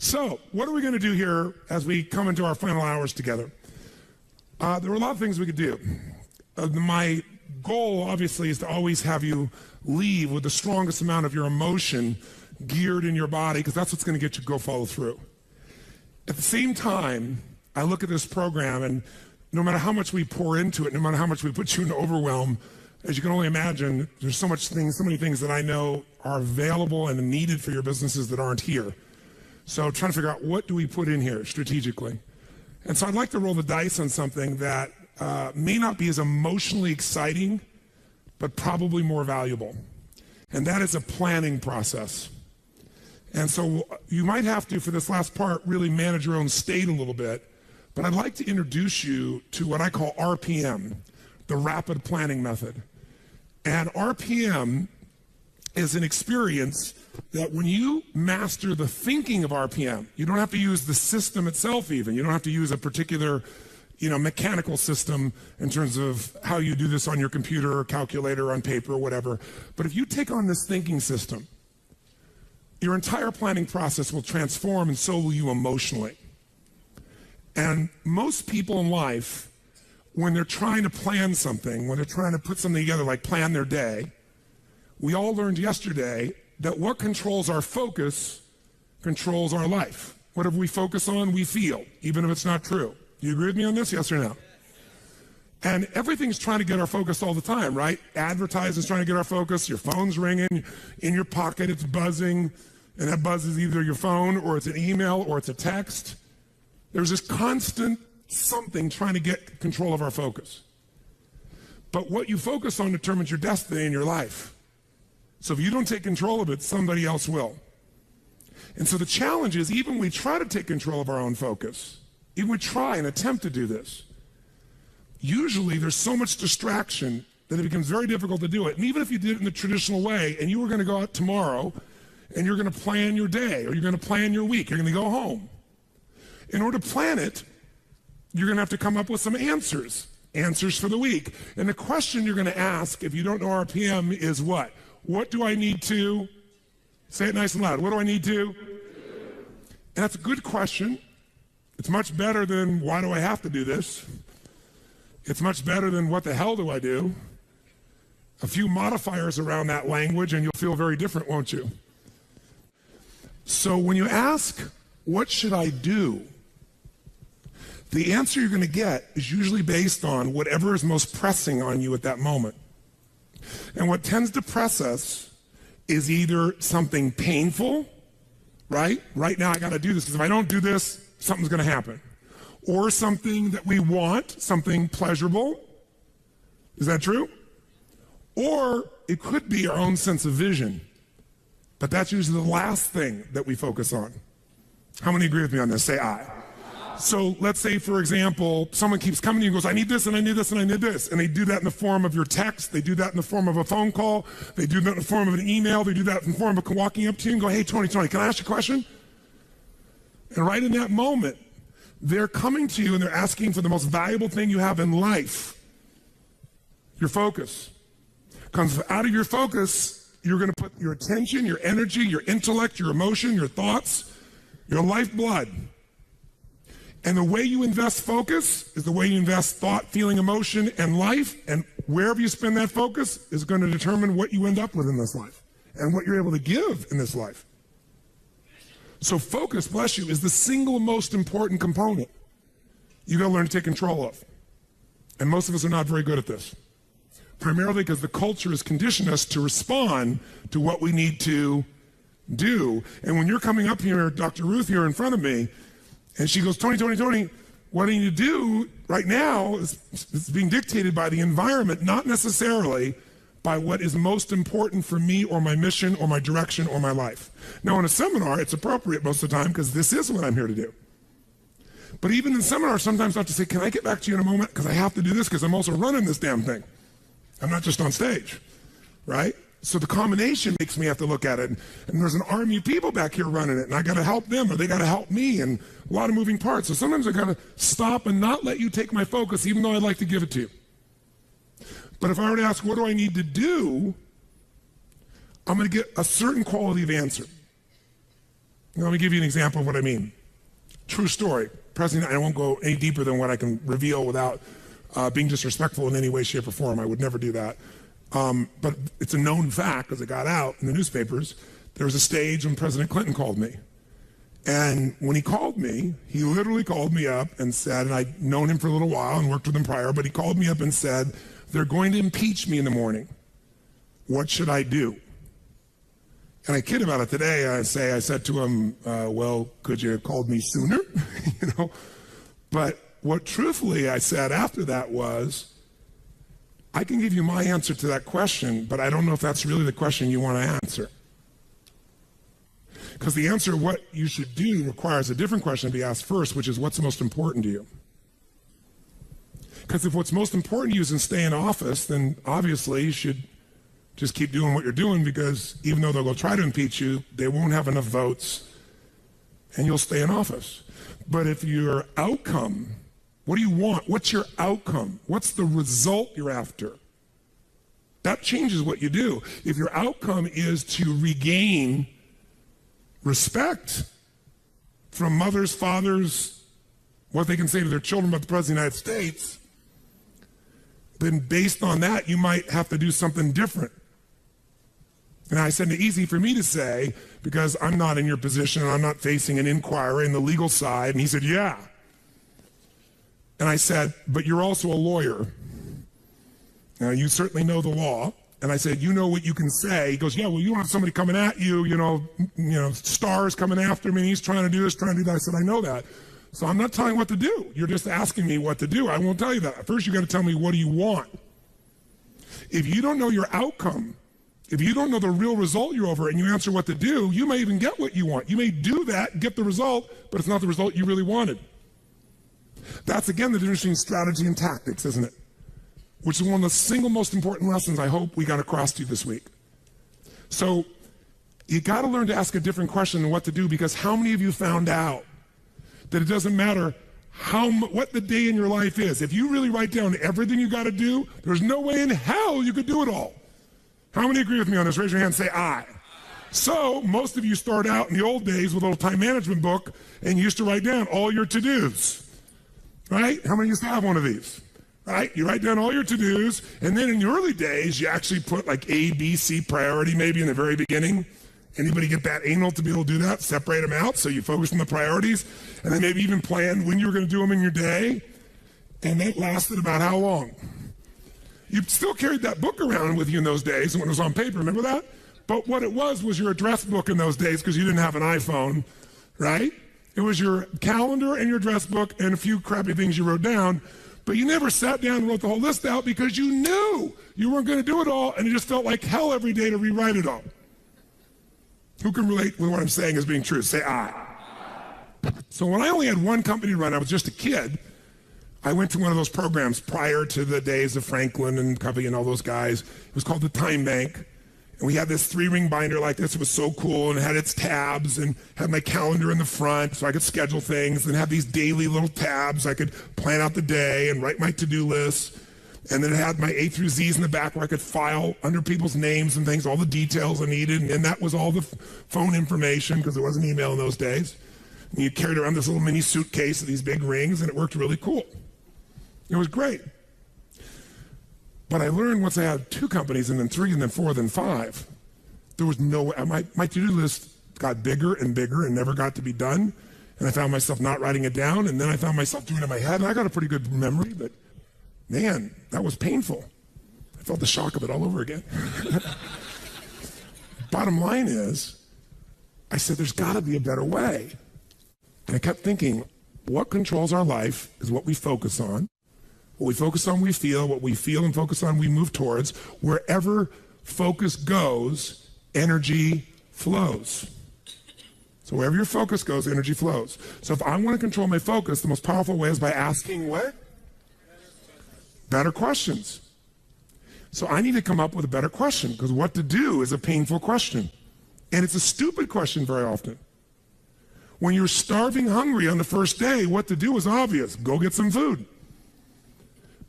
So, what are we going to do here as we come into our final hours together? There are a lot of things we could do. My goal, obviously, is to always have you leave with the strongest amount of your emotion geared in your body, because that's what's going to get you to go follow through. At the same time, I look at this program, and no matter how much we pour into it, no matter how much we put you in overwhelm, as you can only imagine, there's so many things that I know are available and needed for your businesses that aren't here. So trying to figure out, what do we put in here strategically? And so I'd like to roll the dice on something that may not be as emotionally exciting, but probably more valuable. And that is a planning process. And so you might have to, for this last part, really manage your own state a little bit. But I'd like to introduce you to what I call RPM, the rapid planning method. And RPM is an experience that when you master the thinking of RPM, you don't have to use the system itself even. You don't have to use a particular, mechanical system in terms of how you do this on your computer or calculator or on paper or whatever. But if you take on this thinking system, your entire planning process will transform, and so will you emotionally. And most people in life, when they're trying to plan something, when they're trying to put something together, like plan their day, we all learned yesterday that what controls our focus controls our life. Whatever we focus on, we feel, even if it's not true. Do you agree with me on this, yes or no? And everything's trying to get our focus all the time, right? Advertising's trying to get our focus. Your phone's ringing. In your pocket, it's buzzing. And that buzz is either your phone, or it's an email, or it's a text. There's this constant something trying to get control of our focus. But what you focus on determines your destiny in your life. So if you don't take control of it, somebody else will. And so the challenge is, even when we try to take control of our own focus, even we try and attempt to do this, usually there's so much distraction that it becomes very difficult to do it. And even if you did it in the traditional way, and you were going to go out tomorrow, and you're going to plan your day, or you're going to plan your week, you're going to go home. In order to plan it, you're going to have to come up with some answers for the week. And the question you're going to ask, if you don't know RPM, is what? What do I need to? Say it nice and loud. What do I need to? And that's a good question. It's much better than, why do I have to do this? It's much better than, what the hell do I do? A few modifiers around that language and you'll feel very different, won't you? So when you ask, what should I do? The answer you're going to get is usually based on whatever is most pressing on you at that moment. And what tends to press us is either something painful, right? Right now I got to do this, because if I don't do this, something's going to happen. Or something that we want, something pleasurable. Is that true? Or it could be our own sense of vision. But that's usually the last thing that we focus on. How many agree with me on this? Say aye. So let's say, for example, someone keeps coming to you and goes, I need this, and I need this, and I need this. And they do that in the form of your text. They do that in the form of a phone call. They do that in the form of an email. They do that in the form of walking up to you and go, hey, Tony, can I ask you a question? And right in that moment, they're coming to you and they're asking for the most valuable thing you have in life, your focus. Because out of your focus, you're going to put your attention, your energy, your intellect, your emotion, your thoughts, your lifeblood. And the way you invest focus is the way you invest thought, feeling, emotion, and life. And wherever you spend that focus is going to determine what you end up with in this life and what you're able to give in this life. So focus, bless you, is the single most important component you got to learn to take control of. And most of us are not very good at this. Primarily because the culture has conditioned us to respond to what we need to do. And when you're coming up here, Dr. Ruth here in front of me, and she goes, Tony, what I need to do right now is being dictated by the environment, not necessarily by what is most important for me or my mission or my direction or my life. Now, in a seminar, it's appropriate most of the time because this is what I'm here to do. But even in seminars, sometimes I have to say, can I get back to you in a moment? Because I have to do this because I'm also running this damn thing. I'm not just on stage, right? So the combination makes me have to look at it. And there's an army of people back here running it, and I got to help them, or they got to help me, and a lot of moving parts. So sometimes I got to stop and not let you take my focus, even though I'd like to give it to you. But if I were to ask, what do I need to do? I'm going to get a certain quality of answer. Let me give you an example of what I mean. True story. President, I won't go any deeper than what I can reveal without being disrespectful in any way, shape, or form. I would never do that. But it's a known fact, because it got out in the newspapers. There was a stage when President Clinton called me. And when he called me, he literally called me up and said, and I'd known him for a little while and worked with him prior, but he called me up and said, they're going to impeach me in the morning. What should I do? And I kid about it today. I said to him, well, could you have called me sooner? But what truthfully I said after that was, I can give you my answer to that question, but I don't know if that's really the question you want to answer. Because the answer of what you should do requires a different question to be asked first, which is what's most important to you? Because if what's most important to you is to stay in office, then obviously you should just keep doing what you're doing, because even though they'll go try to impeach you, they won't have enough votes and you'll stay in office. But if your outcome, what do you want? What's your outcome? What's the result you're after? That changes what you do. If your outcome is to regain respect from mothers, fathers, what they can say to their children about the President of the United States, then based on that, you might have to do something different. And I said, it's easy for me to say, because I'm not in your position, and I'm not facing an inquiry in the legal side. And he said, yeah. And I said, but you're also a lawyer. Now, you certainly know the law. And I said, you know what you can say. He goes, yeah, well, you don't have somebody coming at you, stars coming after me. He's trying to do this, trying to do that. I said, I know that. So I'm not telling you what to do. You're just asking me what to do. I won't tell you that. First, you got to tell me, what do you want? If you don't know your outcome, if you don't know the real result you're over and you answer what to do, you may even get what you want. You may do that, get the result, but it's not the result you really wanted. That's, again, the difference between strategy and tactics, isn't it? Which is one of the single most important lessons I hope we got across to you this week. So you got to learn to ask a different question than what to do, because how many of you found out that it doesn't matter what the day in your life is? If you really write down everything you got to do, there's no way in hell you could do it all. How many agree with me on this? Raise your hand and say aye. So most of you start out in the old days with a little time management book and you used to write down all your to-dos, right? How many used to have one of these? Right? You write down all your to-dos, and then in the early days, you actually put like A, B, C priority maybe in the very beginning. Anybody get that anal to be able to do that? Separate them out so you focus on the priorities, and then maybe even plan when you were going to do them in your day. And that lasted about how long? You still carried that book around with you in those days when it was on paper, remember that? But what it was your address book in those days, because you didn't have an iPhone, right? It was your calendar and your address book and a few crappy things you wrote down, but you never sat down and wrote the whole list out because you knew you weren't going to do it all, and it just felt like hell every day to rewrite it all. Who can relate with what I'm saying as being true? Say aye. So when I only had one company to run, I was just a kid, I went to one of those programs prior to the days of Franklin and Covey and all those guys. It was called the Time Bank. And we had this 3-ring binder like this. It was so cool, and it had its tabs and had my calendar in the front so I could schedule things, and have these daily little tabs. I could plan out the day and write my to-do lists. And then it had my A through Z's in the back where I could file under people's names and things, all the details I needed. And that was all the phone information, because there wasn't email in those days. And you carried around this little mini suitcase with these big rings, and it worked really cool. It was great. But I learned once I had 2 companies, and then 3, and then 4, then 5, there was no way. My to-do list got bigger and bigger and never got to be done. And I found myself not writing it down, and then I found myself doing it in my head. And I got a pretty good memory, but man, that was painful. I felt the shock of it all over again. Bottom line is, I said, there's got to be a better way. And I kept thinking, what controls our life is what we focus on. What we focus on, we feel. What we feel and focus on, we move towards. Wherever focus goes, energy flows. So wherever your focus goes, energy flows. So if I want to control my focus, the most powerful way is by asking what? Better questions. So I need to come up with a better question, because what to do is a painful question. And it's a stupid question very often. When you're starving hungry on the first day, what to do is obvious. Go get some food.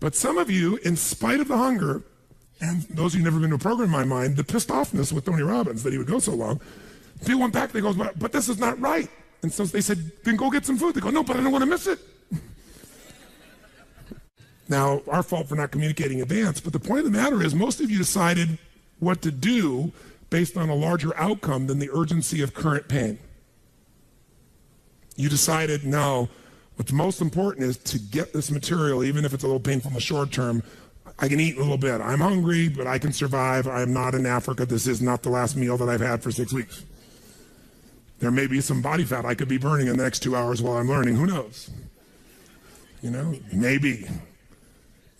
But some of you, in spite of the hunger, and those who've never been to a program in my mind, the pissed offness with Tony Robbins that he would go so long, People went back, they go, but this is not right. And so they said, then go get some food. They go, no, but I don't want to miss it. Now, our fault for not communicating in advance, but the point of the matter is most of you decided what to do based on a larger outcome than the urgency of current pain. You decided, no, what's most important is to get this material, even if it's a little painful in the short term. I can eat a little bit. I'm hungry, but I can survive. I'm not in Africa. This is not the last meal that I've had for 6 weeks. There may be some body fat I could be burning in the next 2 hours while I'm learning. Who knows? You know, maybe.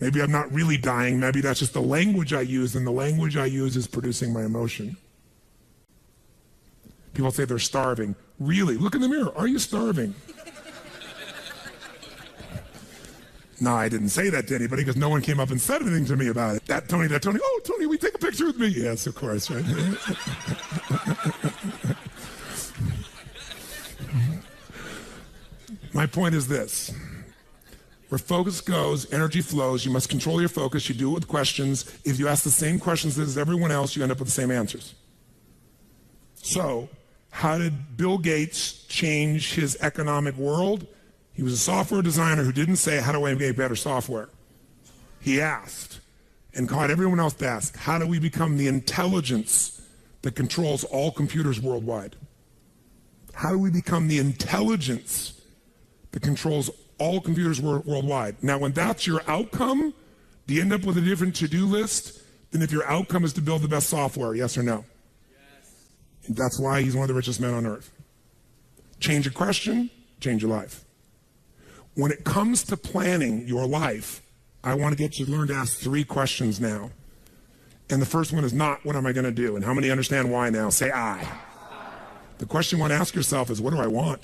Maybe I'm not really dying. Maybe that's just the language I use, and the language I use is producing my emotion. People say they're starving. Really? Look in the mirror. Are you starving? No, I didn't say that to anybody because no one came up and said anything to me about it. That Tony. Oh, Tony, will you take a picture with me? Yes, of course, right? My point is this. Where focus goes, energy flows. You must control your focus. You do it with questions. If you ask the same questions as everyone else, you end up with the same answers. So, how did Bill Gates change his economic world? He was a software designer who didn't say, how do I make better software? He asked, and caught everyone else to ask, how do we become the intelligence that controls all computers worldwide? How do we become the intelligence that controls all computers worldwide? Now, when that's your outcome, do you end up with a different to-do list than if your outcome is to build the best software, yes or no? Yes. And that's why he's one of the richest men on earth. Change a question, change your life. When it comes to planning your life, I want to get you to learn to ask 3 questions now. And the first one is not, what am I going to do? And how many understand why now? Say I. The question you want to ask yourself is, what do I want?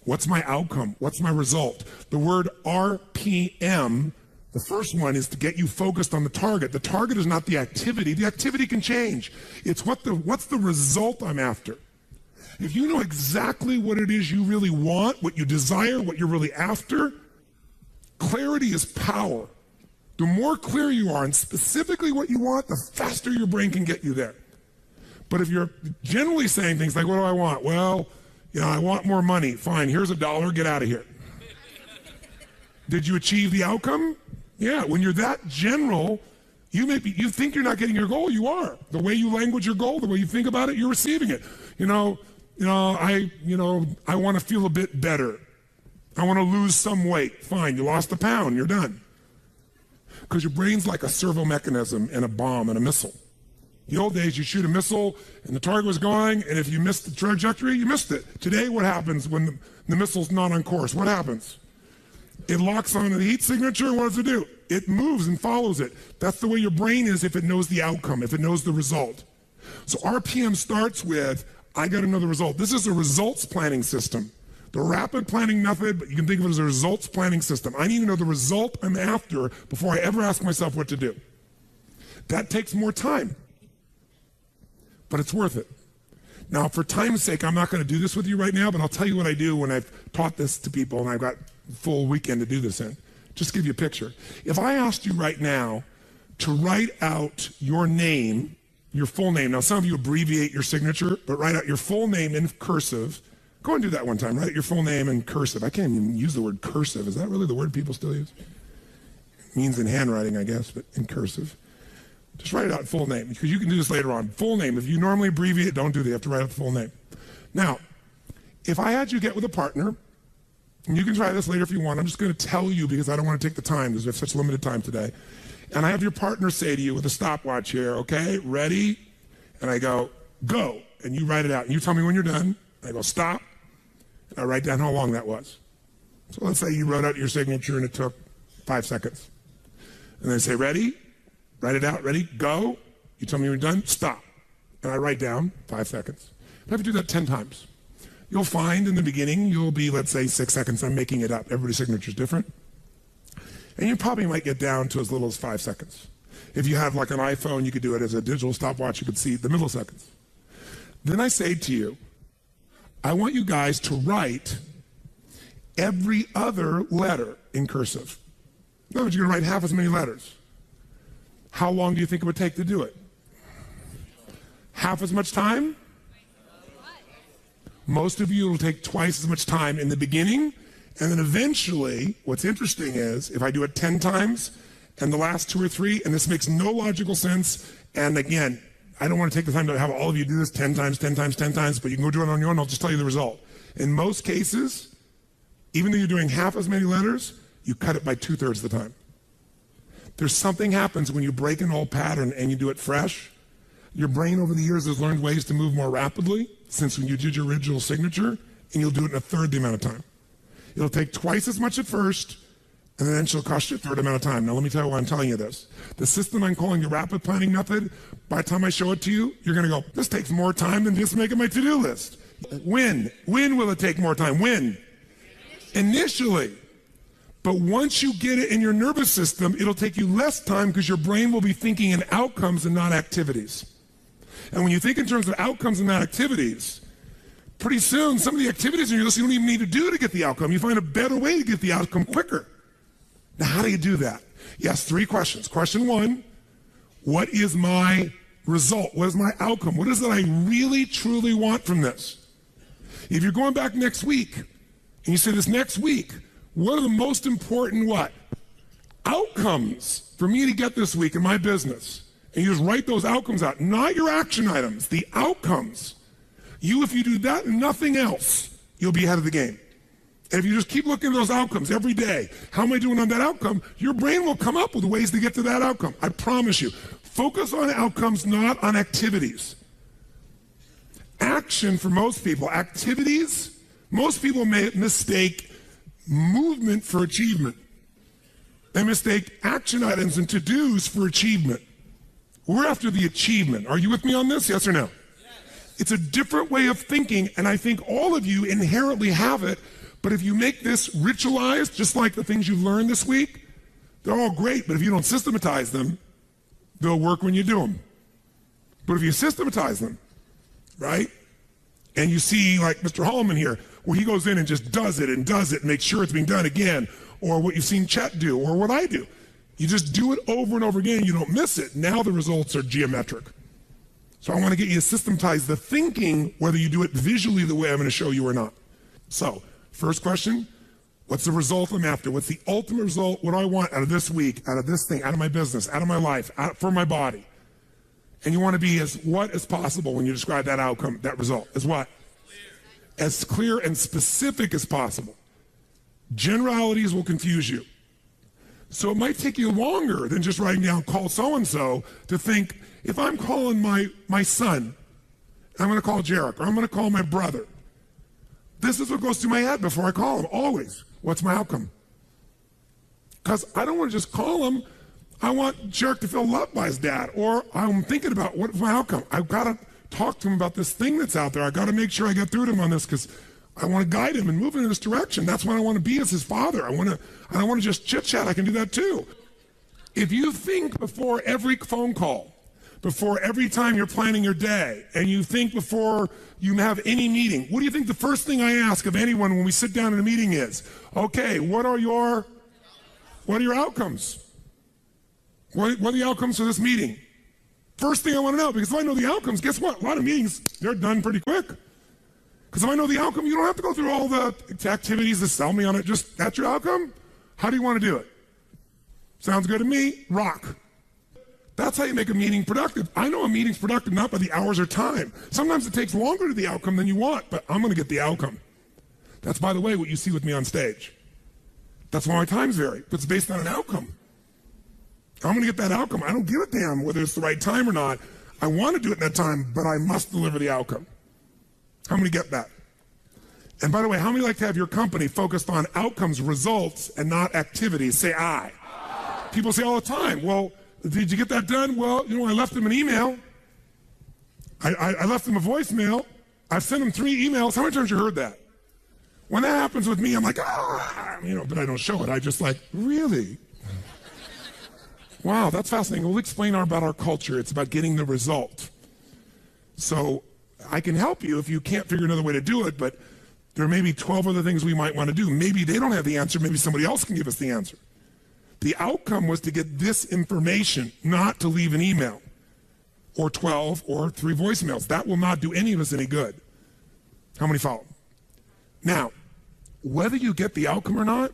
What's my outcome? What's my result? The word RPM, the first one is to get you focused on the target. The target is not the activity. The activity can change. It's what's the result I'm after. If you know exactly what it is you really want, what you desire, what you're really after, clarity is power. The more clear you are and specifically what you want, the faster your brain can get you there. But if you're generally saying things like, what do I want? Well, you know, I want more money. Fine, here's $1, get out of here. Did you achieve the outcome? Yeah, when you're that general, you think you're not getting your goal, you are. The way you language your goal, the way you think about it, you're receiving it. I want to feel a bit better. I want to lose some weight. Fine, you lost a pound, you're done. Because your brain's like a servo mechanism and a bomb and a missile. The old days, you shoot a missile and the target was going, and if you missed the trajectory, you missed it. Today, what happens when the missile's not on course? What happens? It locks on the heat signature, and what does it do? It moves and follows it. That's the way your brain is if it knows the outcome, if it knows the result. So RPM starts with, I got to know the result. This is a results planning system. The rapid planning method, but you can think of it as a results planning system. I need to know the result I'm after before I ever ask myself what to do. That takes more time, but it's worth it. Now, for time's sake, I'm not going to do this with you right now, but I'll tell you what I do when I've taught this to people and I've got a full weekend to do this in. Just to give you a picture. If I asked you right now to write out your name, your full name. Now, some of you abbreviate your signature, but write out your full name in cursive. Go and do that one time. Write your full name in cursive. I can't even use the word cursive. Is that really the word people still use? It means in handwriting, I guess, but in cursive. Just write it out full name, because you can do this later on. Full name. If you normally abbreviate, don't do that. You have to write out the full name. Now, if I had you get with a partner, and you can try this later if you want. I'm just going to tell you because I don't want to take the time because we have such limited time today. And I have your partner say to you with a stopwatch here, okay, ready? And I go, go. And you write it out. And you tell me when you're done. I go, stop. And I write down how long that was. So let's say you wrote out your signature and it took 5 seconds. And I say, ready? Write it out. Ready? Go. You tell me when you're done. Stop. And I write down 5 seconds. I have to do that 10 times. You'll find in the beginning, you'll be, let's say, 6 seconds. I'm making it up. Everybody's signature is different. And you probably might get down to as little as 5 seconds. If you have like an iPhone, you could do it as a digital stopwatch. You could see the milliseconds. Then I say to you, I want you guys to write every other letter in cursive. In other words, you're going to write half as many letters. How long do you think it would take to do it? Half as much time? Most of you will take twice as much time in the beginning, and then eventually, what's interesting is, if I do it 10 times, and the last 2 or 3, and this makes no logical sense, and again, I don't want to take the time to have all of you do this 10 times, 10 times, 10 times, but you can go do it on your own, I'll just tell you the result. In most cases, even though you're doing half as many letters, you cut it by 2/3 of the time. There's something happens when you break an old pattern and you do it fresh. Your brain over the years has learned ways to move more rapidly since when you did your original signature, and you'll do it in 1/3 the amount of time. It'll take twice as much at first, and then it'll cost you 1/3 amount of time. Now let me tell you why I'm telling you this. The system I'm calling the rapid planning method, by the time I show it to you, you're gonna go, this takes more time than just making my to-do list. When will it take more time? When? Initially. But once you get it in your nervous system, it'll take you less time because your brain will be thinking in outcomes and not activities. And when you think in terms of outcomes and not activities, pretty soon some of the activities on your list you don't even need to do to get the outcome. You find a better way to get the outcome quicker. Now, how do you do that? Yes, 3 questions. Question 1, what is my result? What is my outcome? What is it I really, truly want from this? If you're going back next week, and you say this next week, what are the most important what? Outcomes for me to get this week in my business. And you just write those outcomes out, not your action items, the outcomes. If you do that and nothing else, you'll be ahead of the game. And if you just keep looking at those outcomes every day, how am I doing on that outcome? Your brain will come up with ways to get to that outcome. I promise you. Focus on outcomes, not on activities. Action for most people, activities, most people may mistake movement for achievement. They mistake action items and to-dos for achievement. We're after the achievement. Are you with me on this? Yes or no? Yes. It's a different way of thinking, and I think all of you inherently have it, but if you make this ritualized, just like the things you've learned this week, they're all great, but if you don't systematize them, they'll work when you do them. But if you systematize them, right, and you see like Mr. Hallman here, where he goes in and just does it and makes sure it's being done again, or what you've seen Chet do, or what I do. You just do it over and over again, you don't miss it. Now the results are geometric. So I want to get you to systematize the thinking, whether you do it visually the way I'm going to show you or not. So, first question, what's the result I'm after? What's the ultimate result? What do I want out of this week, out of this thing, out of my business, out of my life, for my body? And you want to be as what as possible when you describe that outcome, that result. As what? As clear and specific as possible. Generalities will confuse you. So it might take you longer than just writing down call so-and-so to think, if I'm calling my son, I'm going to call Jarek, or I'm going to call my brother. This is what goes through my head before I call him, always. What's my outcome? Because I don't want to just call him. I want Jarek to feel loved by his dad. Or I'm thinking about what's my outcome. I've got to talk to him about this thing that's out there. I've got to make sure I get through to him on this because I want to guide him and move him in this direction. That's what I want to be as his father. I don't want to just chit-chat. I can do that too. If you think before every phone call, before every time you're planning your day, and you think before you have any meeting, what do you think the first thing I ask of anyone when we sit down in a meeting is? Okay, what are your outcomes? What are the outcomes for this meeting? First thing I want to know, because if I know the outcomes, guess what? A lot of meetings, they're done pretty quick. Because if I know the outcome, you don't have to go through all the activities to sell me on it. Just, that's your outcome? How do you want to do it? Sounds good to me. Rock. That's how you make a meeting productive. I know a meeting's productive not by the hours or time. Sometimes it takes longer to the outcome than you want, but I'm going to get the outcome. That's, by the way, what you see with me on stage. That's why my times vary, but it's based on an outcome. I'm going to get that outcome. I don't give a damn whether it's the right time or not. I want to do it in that time, but I must deliver the outcome. How many get that? And by the way, how many like to have your company focused on outcomes, results, and not activities? Say aye. People say all the time, well, did you get that done? Well, I left them an email. I left them a voicemail. I've sent them 3 emails. How many times have you heard that? When that happens with me, I'm like, but I don't show it. I just like, really? Wow, that's fascinating. We'll explain about our culture. It's about getting the result. So I can help you if you can't figure another way to do it, but there may be 12 other things we might want to do. Maybe they don't have the answer. Maybe somebody else can give us the answer. The outcome was to get this information, not to leave an email or 12 or 3 voicemails. That will not do any of us any good. How many follow? Now, whether you get the outcome or not,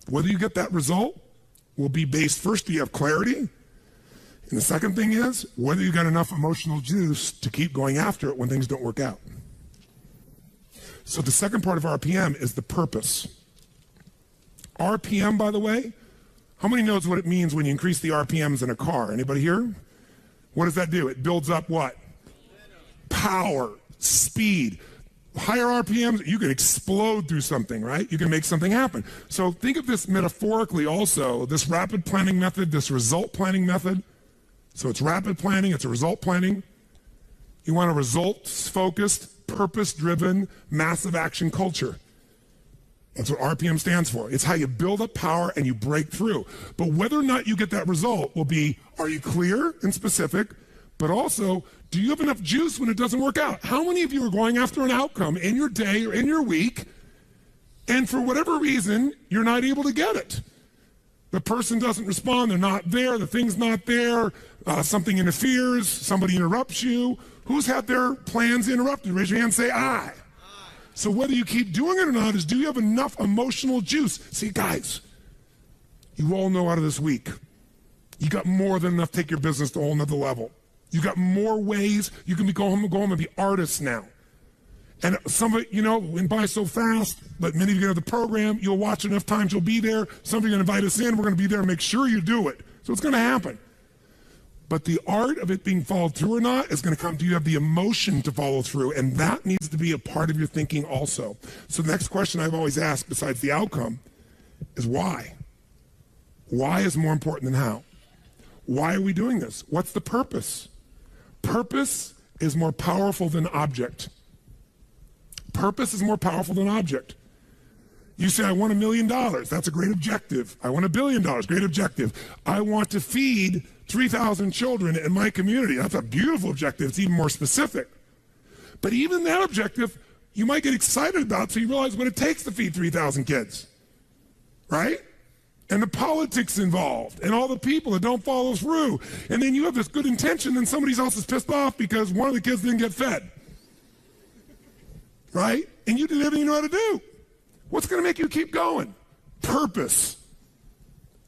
whether you get that result, will be based, first, do you have clarity? And the second thing is, whether you got enough emotional juice to keep going after it when things don't work out. So the second part of RPM is the purpose. RPM, by the way, how many knows what it means when you increase the RPMs in a car? Anybody here? What does that do? It builds up what? Power, speed. Higher RPMs, you can explode through something, right? You can make something happen. So think of this metaphorically also, this rapid planning method, this result planning method. So it's rapid planning, it's a result planning. You want a results-focused, purpose-driven, massive action culture. That's what RPM stands for. It's how you build up power and you break through. But whether or not you get that result will be, are you clear and specific? But also, do you have enough juice when it doesn't work out? How many of you are going after an outcome in your day or in your week, and for whatever reason, you're not able to get it? The person doesn't respond, they're not there, the thing's not there, something interferes, somebody interrupts you. Who's had their plans interrupted? Raise your hand, say I. So whether you keep doing it or not is, do you have enough emotional juice? See, guys, you all know out of this week, you got more than enough to take your business to a whole nother level. You got more ways. You can go home and be artists now. And some of you know, went by so fast, but many of you get the program, you'll watch enough times, you'll be there. Some of you are going to invite us in, we're going to be there and make sure you do it. So it's going to happen. But the art of it being followed through or not is going to come to you have the emotion to follow through, and that needs to be a part of your thinking also. So the next question I've always asked, besides the outcome, is why? Why is more important than how? Why are we doing this? What's the purpose? Purpose is more powerful than object. Purpose is more powerful than object. You say, I want $1 million. That's a great objective. I want $1 billion. Great objective. I want to feed 3,000 children in my community. That's a beautiful objective. It's even more specific. But even that objective, you might get excited about, so you realize what it takes to feed 3,000 kids, right? And the politics involved, and all the people that don't follow through. And then you have this good intention, and somebody else is pissed off because one of the kids didn't get fed. Right? And you did everything you know how to do. What's going to make you keep going? Purpose.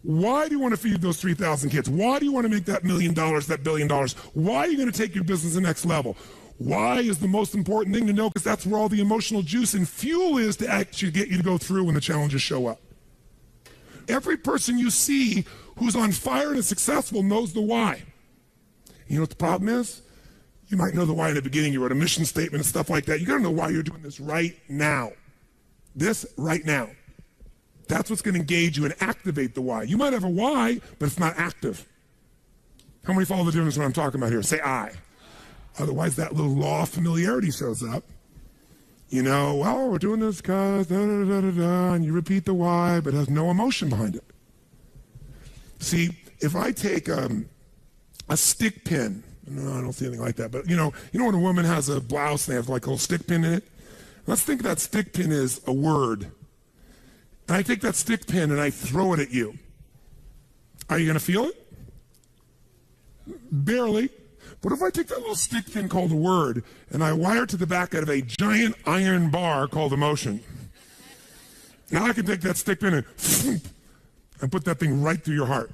Why do you want to feed those 3,000 kids? Why do you want to make that $1 million, that $1 billion? Why are you going to take your business to the next level? Why is the most important thing to know? Because that's where all the emotional juice and fuel is to actually get you to go through when the challenges show up. Every person you see who's on fire and is successful knows the why. You know what the problem is? You might know the why in the beginning. You wrote a mission statement and stuff like that. You got to know why you're doing this right now. This right now. That's what's going to engage you and activate the why. You might have a why, but it's not active. How many follow the difference when I'm talking about here? Say I. Otherwise, that little law of familiarity shows up. You know, well, we're doing this because da-da-da-da-da, and you repeat the why, but it has no emotion behind it. See, if I take a stick pin, no, I don't see anything like that, but you know when a woman has a blouse and they have like a little stick pin in it? Let's think that stick pin is a word. And I take that stick pin and I throw it at you. Are you going to feel it? Barely. What if I take that little stick pin called a word and I wire it to the back out of a giant iron bar called emotion? Now I can take that stick pin and put that thing right through your heart.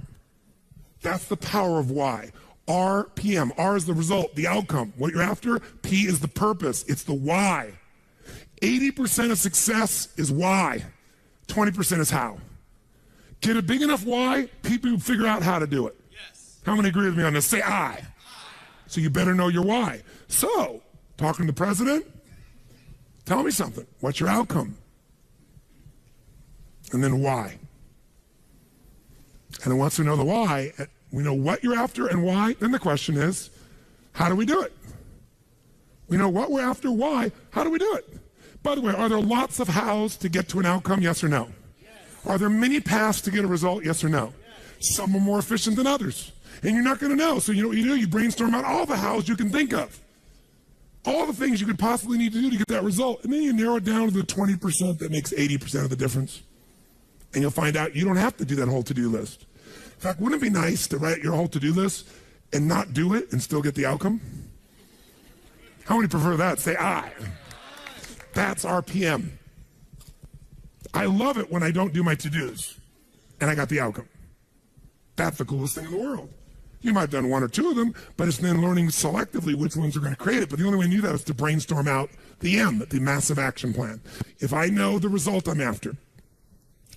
That's the power of why. RPM. R is the result, the outcome. What you're after, P is the purpose. It's the why. 80% of success is why. 20% is how. Get a big enough why, people will figure out how to do it. Yes. How many agree with me on this? Say I. So you better know your why. So, talking to the president, tell me something. What's your outcome? And then why? And then once we know the why, we know what you're after and why, then the question is, how do we do it? We know what we're after, why, how do we do it? By the way, are there lots of hows to get to an outcome, yes or no? Yes. Are there many paths to get a result, yes or no? Yes. Some are more efficient than others. And you're not going to know. So you know what you do? You brainstorm out all the hows you can think of. All the things you could possibly need to do to get that result. And then you narrow it down to the 20% that makes 80% of the difference. And you'll find out you don't have to do that whole to-do list. In fact, wouldn't it be nice to write your whole to-do list and not do it and still get the outcome? How many prefer that? Say I. That's RPM. I love it when I don't do my to-dos and I got the outcome. That's the coolest thing in the world. You might have done one or two of them, but it's then learning selectively which ones are going to create it. But the only way to do that is to brainstorm out the M, the massive action plan. If I know the result I'm after,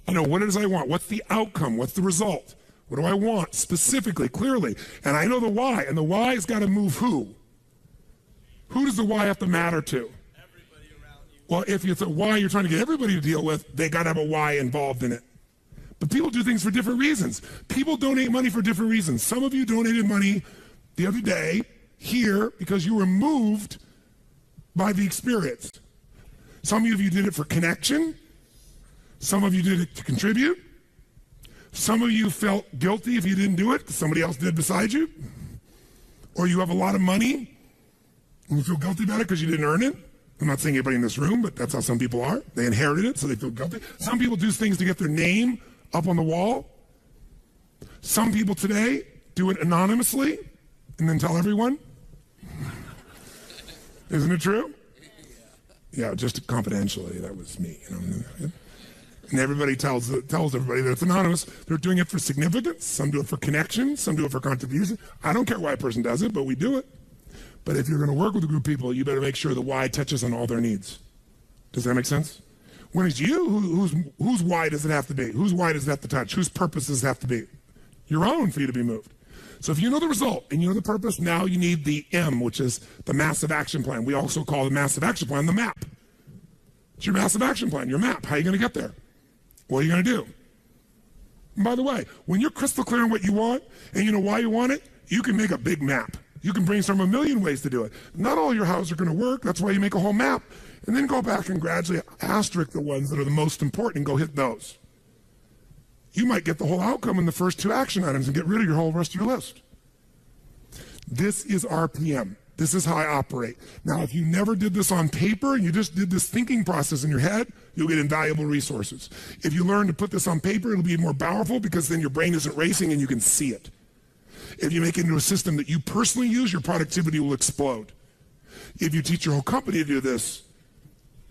I know what it is I want, what's the outcome, what's the result, what do I want specifically, clearly, and I know the why, and the why has got to move who? Who does the why have to matter to? Everybody around you. Well, if it's a why you're trying to get everybody to deal with, they got to have a why involved in it. But people do things for different reasons. People donate money for different reasons. Some of you donated money the other day here because you were moved by the experience. Some of you did it for connection. Some of you did it to contribute. Some of you felt guilty if you didn't do it because somebody else did beside you. Or you have a lot of money and you feel guilty about it because you didn't earn it. I'm not saying anybody in this room, but that's how some people are. They inherited it, so they feel guilty. Some people do things to get their name up on the wall. Some people today do it anonymously and then tell everyone. Isn't it true? Yeah, just confidentially. That was me. And everybody tells everybody that it's anonymous. They're doing it for significance. Some do it for connection. Some do it for contribution. I don't care why a person does it, but we do it. But if you're going to work with a group of people, you better make sure the why touches on all their needs. Does that make sense? When it's you, whose why does it have to be? Whose why does it have to touch? Whose purpose does it have to be? Your own for you to be moved. So if you know the result and you know the purpose, now you need the M, which is the massive action plan. We also call the massive action plan the map. It's your massive action plan, your map. How are you going to get there? What are you going to do? And by the way, when you're crystal clear on what you want and you know why you want it, you can make a big map. You can brainstorm a million ways to do it. Not all your houses are going to work. That's why you make a whole map. And then go back and gradually asterisk the ones that are the most important and go hit those. You might get the whole outcome in the first two action items and get rid of your whole rest of your list. This is RPM. This is how I operate. Now, if you never did this on paper and you just did this thinking process in your head, you'll get invaluable resources. If you learn to put this on paper, it'll be more powerful because then your brain isn't racing and you can see it. If you make it into a system that you personally use, your productivity will explode. If you teach your whole company to do this,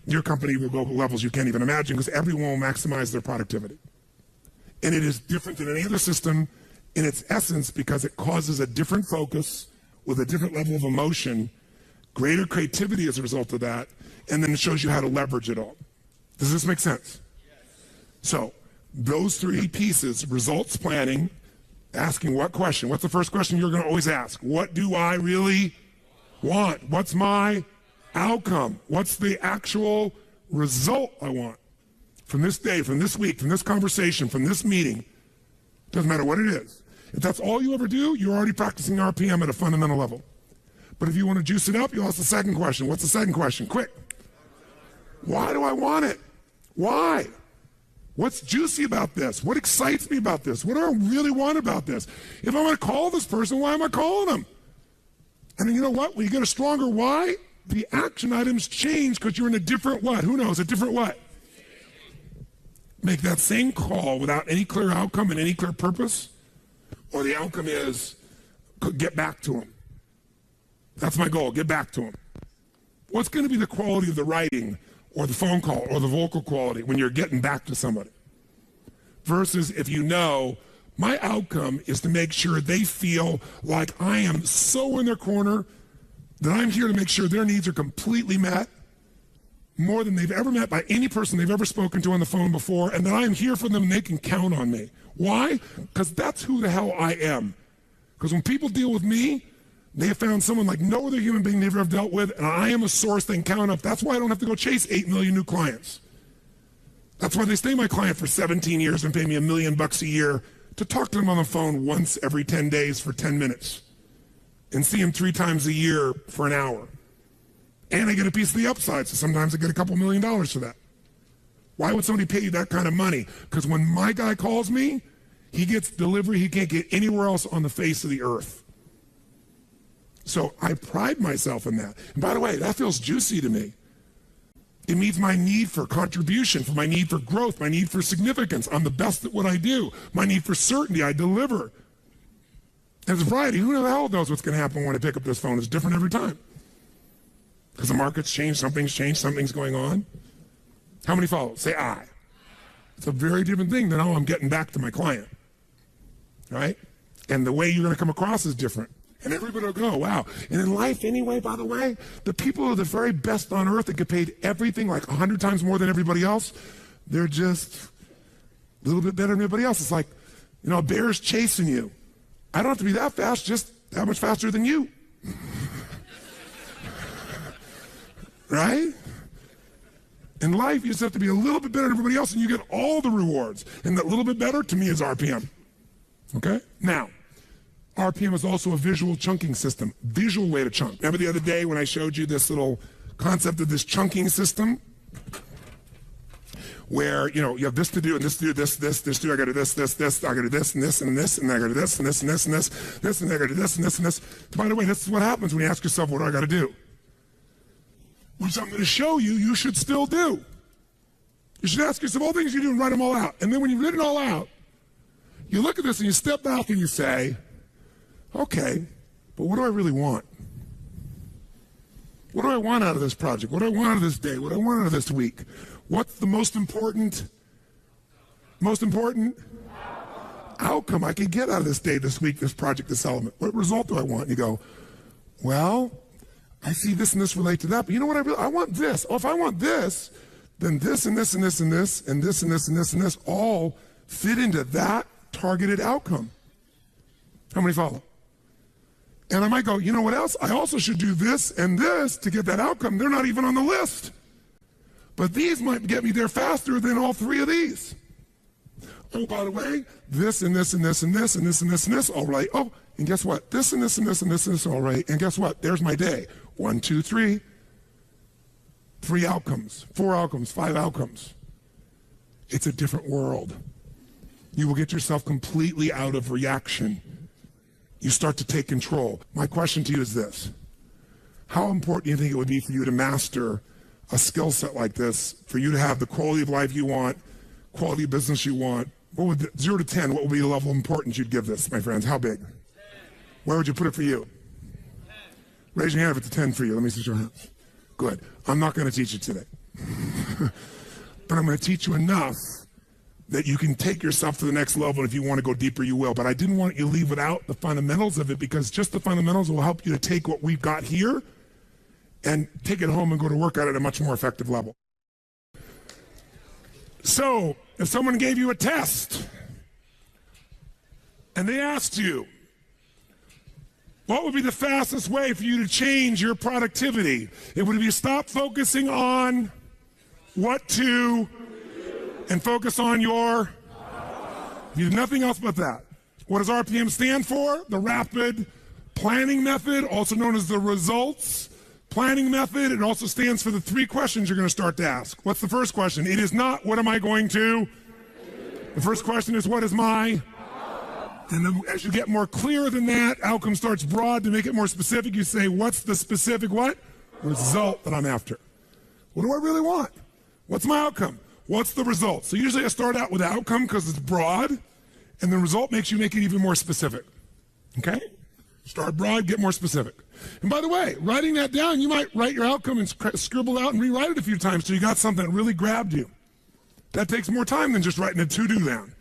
your company will go to levels you can't even imagine because everyone will maximize their productivity. And it is different than any other system in its essence because it causes a different focus with a different level of emotion, greater creativity as a result of that, and then it shows you how to leverage it all. Does this make sense? Yes. So those three pieces, results planning, asking what question? What's the first question you're going to always ask? What do I really want? What's my outcome? What's the actual result I want from this day, from this week, from this conversation, from this meeting? Doesn't matter what it is. If that's all you ever do, you're already practicing RPM at a fundamental level. But if you want to juice it up, you ask the second question. What's the second question? Quick. Why do I want it? Why? What's juicy about this? What excites me about this? What do I really want about this? If I'm going to call this person, why am I calling them? And then you know what? When you get a stronger why, the action items change because you're in a different what? Who knows? A different what? Make that same call without any clear outcome and any clear purpose, or the outcome is get back to him. That's my goal, get back to him. What's going to be the quality of the writing or the phone call or the vocal quality when you're getting back to somebody? Versus if you know my outcome is to make sure they feel like I am so in their corner that I'm here to make sure their needs are completely met, more than they've ever met by any person they've ever spoken to on the phone before, and that I am here for them and they can count on me. Why? Because that's who the hell I am. Because when people deal with me, they have found someone like no other human being they've ever dealt with, and I am a source they can count on. That's why I don't have to go chase 8 million new clients. That's why they stay my client for 17 years and pay me $1 million a year to talk to them on the phone once every 10 days for 10 minutes and see them 3 times a year for an hour. And I get a piece of the upside, so sometimes I get a couple $1 million for that. Why would somebody pay you that kind of money? Because when my guy calls me, he gets delivery he can't get anywhere else on the face of the earth. So I pride myself in that. And by the way, that feels juicy to me. It means my need for contribution, for my need for growth, my need for significance. I'm the best at what I do. My need for certainty, I deliver. As a variety, who the hell knows what's going to happen when I pick up this phone? It's different every time. Because the market's changed, something's going on. How many follow? Say I. It's a very different thing than, oh, I'm getting back to my client, right? And the way you're going to come across is different. And everybody will go, wow. And in life anyway, by the way, the people who are the very best on earth that get paid everything like 100 times more than everybody else, they're just a little bit better than everybody else. It's like, a bear's chasing you. I don't have to be that fast, just that much faster than you. Right? In life, you just have to be a little bit better than everybody else, and you get all the rewards. And that little bit better, to me, is RPM. Okay? Now, RPM is also a visual chunking system, visual way to chunk. Remember the other day when I showed you this little concept of this chunking system? Where, you have this to do, and this to do, this to do, I gotta do this, I gotta do this, and this, and this, and I gotta do this, and this, and this, and this, and I gotta do this, and this, and this. By the way, this is what happens when you ask yourself, what do I gotta do? Which I'm going to show you, you should still do. You should ask yourself all things you do and write them all out. And then when you've written it all out, you look at this and you step back and you say, okay, but what do I really want? What do I want out of this project? What do I want out of this day? What do I want out of this week? What's the most important outcome I can get out of this day, this week, this project, this element? What result do I want? And you go, well, I see this and this relate to that, but you know what I want this. Oh, if I want this, then this and this and this and this and this and this and this and this all fit into that targeted outcome. How many follow? And I might go, you know what else? I also should do this and this to get that outcome. They're not even on the list. But these might get me there faster than all three of these. Oh, by the way, this and this and this and this and this and this and this, all right. Oh, and guess what? This and this and this and this and this, all right. And guess what? There's my day. 1, 2, 3. 3 outcomes, 4 outcomes, 5 outcomes. It's a different world. You will get yourself completely out of reaction. You start to take control. My question to you is this. How important do you think it would be for you to master a skill set like this, for you to have the quality of life you want, quality of business you want? 0 to 10, what would be the level of importance you'd give this, my friends? How big? 10. Where would you put it for you? 10. Raise your hand if it's a 10 for you. Let me see your hands. Good. I'm not going to teach you today. But I'm going to teach you enough that you can take yourself to the next level. If you want to go deeper, you will. But I didn't want you to leave without the fundamentals of it, because just the fundamentals will help you to take what we've got here and take it home and go to work at it at a much more effective level. So, if someone gave you a test and they asked you, what would be the fastest way for you to change your productivity? It would be stop focusing on what to and focus on your, you do nothing else but that. What does RPM stand for? The Rapid Planning Method, also known as the Results Planning Method. It also stands for the 3 questions you're going to start to ask. What's the first question? It is not, what am I going to? The first question is, what is my? And then as you get more clear than that, outcome starts broad. To make it more specific, you say, what's the specific what? Result that I'm after. What do I really want? What's my outcome? What's the result? So usually I start out with the outcome because it's broad, and the result makes you make it even more specific. Okay? Start broad, get more specific. And by the way, writing that down, you might write your outcome and scribble out and rewrite it a few times so you got something that really grabbed you. That takes more time than just writing a to-do down.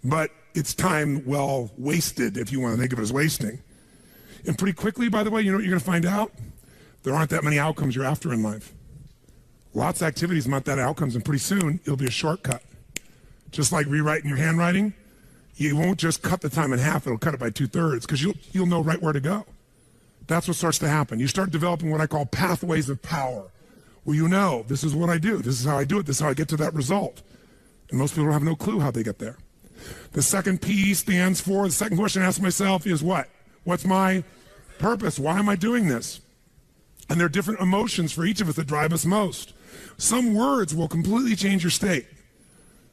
But it's time well wasted, if you want to think of it as wasting. And pretty quickly, by the way, you know what you're going to find out? There aren't that many outcomes you're after in life. Lots of activities, not that outcomes, and pretty soon it'll be a shortcut. Just like rewriting your handwriting, you won't just cut the time in half, it'll cut it by 2/3 because you'll know right where to go. That's what starts to happen. You start developing what I call pathways of power, where you know, this is what I do, this is how I do it, this is how I get to that result. And most people have no clue how they get there. The second P stands for, the second question I ask myself is what? What's my purpose? Why am I doing this? And there are different emotions for each of us that drive us most. Some words will completely change your state.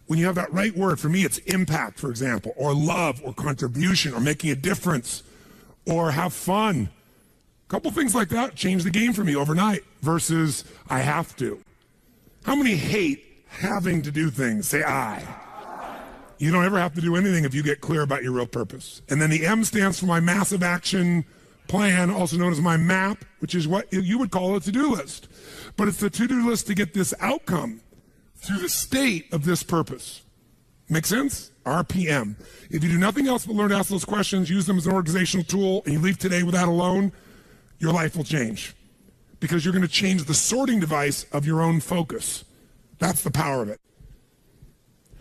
When you have that right word, for me it's impact, for example, or love, or contribution, or making a difference, or have fun. A couple things like that change the game for me overnight versus I have to. How many hate having to do things? Say I. You don't ever have to do anything if you get clear about your real purpose. And then the M stands for my massive action plan, also known as my map, which is what you would call a to-do list. But it's the to-do list to get this outcome through the state of this purpose. Make sense? RPM. If you do nothing else but learn to ask those questions, use them as an organizational tool, and you leave today with that alone, your life will change. Because you're going to change the sorting device of your own focus. That's the power of it.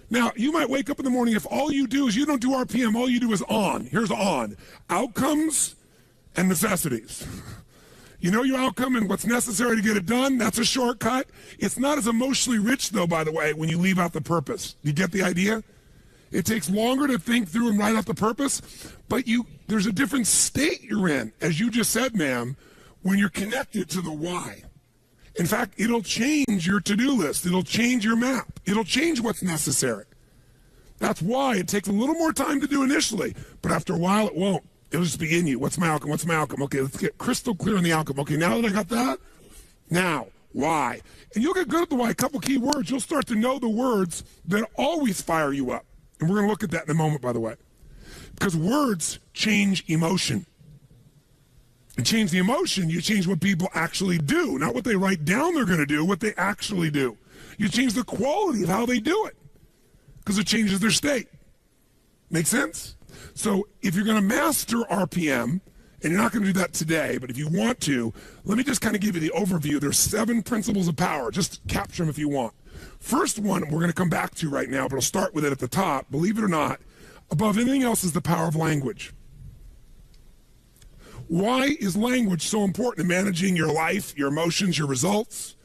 Now, you might wake up in the morning, if all you do is you don't do RPM, all you do is on. Here's on. Outcomes and necessities. You know your outcome and what's necessary to get it done? That's a shortcut. It's not as emotionally rich, though, by the way, when you leave out the purpose. You get the idea? It takes longer to think through and write out the purpose, but there's a different state you're in, as you just said, ma'am, when you're connected to the why. In fact, it'll change your to-do list. It'll change your map. It'll change what's necessary. That's why it takes a little more time to do initially, but after a while it won't. It'll just be in you. What's my outcome? What's my outcome? Okay, let's get crystal clear on the outcome. Okay, now that I got that, now, why? And you'll get good at the why. A couple key words. You'll start to know the words that always fire you up. And we're going to look at that in a moment, by the way. Because words change emotion. And change the emotion, you change what people actually do. Not what they write down they're going to do, what they actually do. You change the quality of how they do it. Because it changes their state. Make sense? So if you're going to master RPM, and you're not going to do that today, but if you want to, let me just kind of give you the overview. There's 7 principles of power. Just capture them if you want. First one we're going to come back to right now, but I'll start with it at the top. Believe it or not, above anything else is the power of language. Why is language so important in managing your life, your emotions, your results?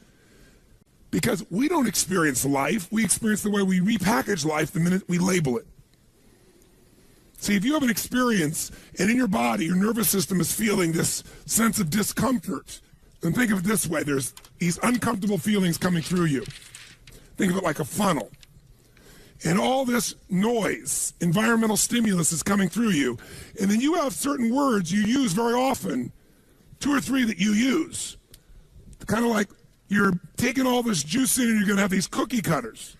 Because we don't experience life. We experience the way we repackage life the minute we label it. See, if you have an experience and in your body, your nervous system is feeling this sense of discomfort, then think of it this way. There's these uncomfortable feelings coming through you. Think of it like a funnel. And all this noise, environmental stimulus is coming through you. And then you have certain words you use very often, 2 or 3 that you use. Kind of like you're taking all this juice in and you're going to have these cookie cutters.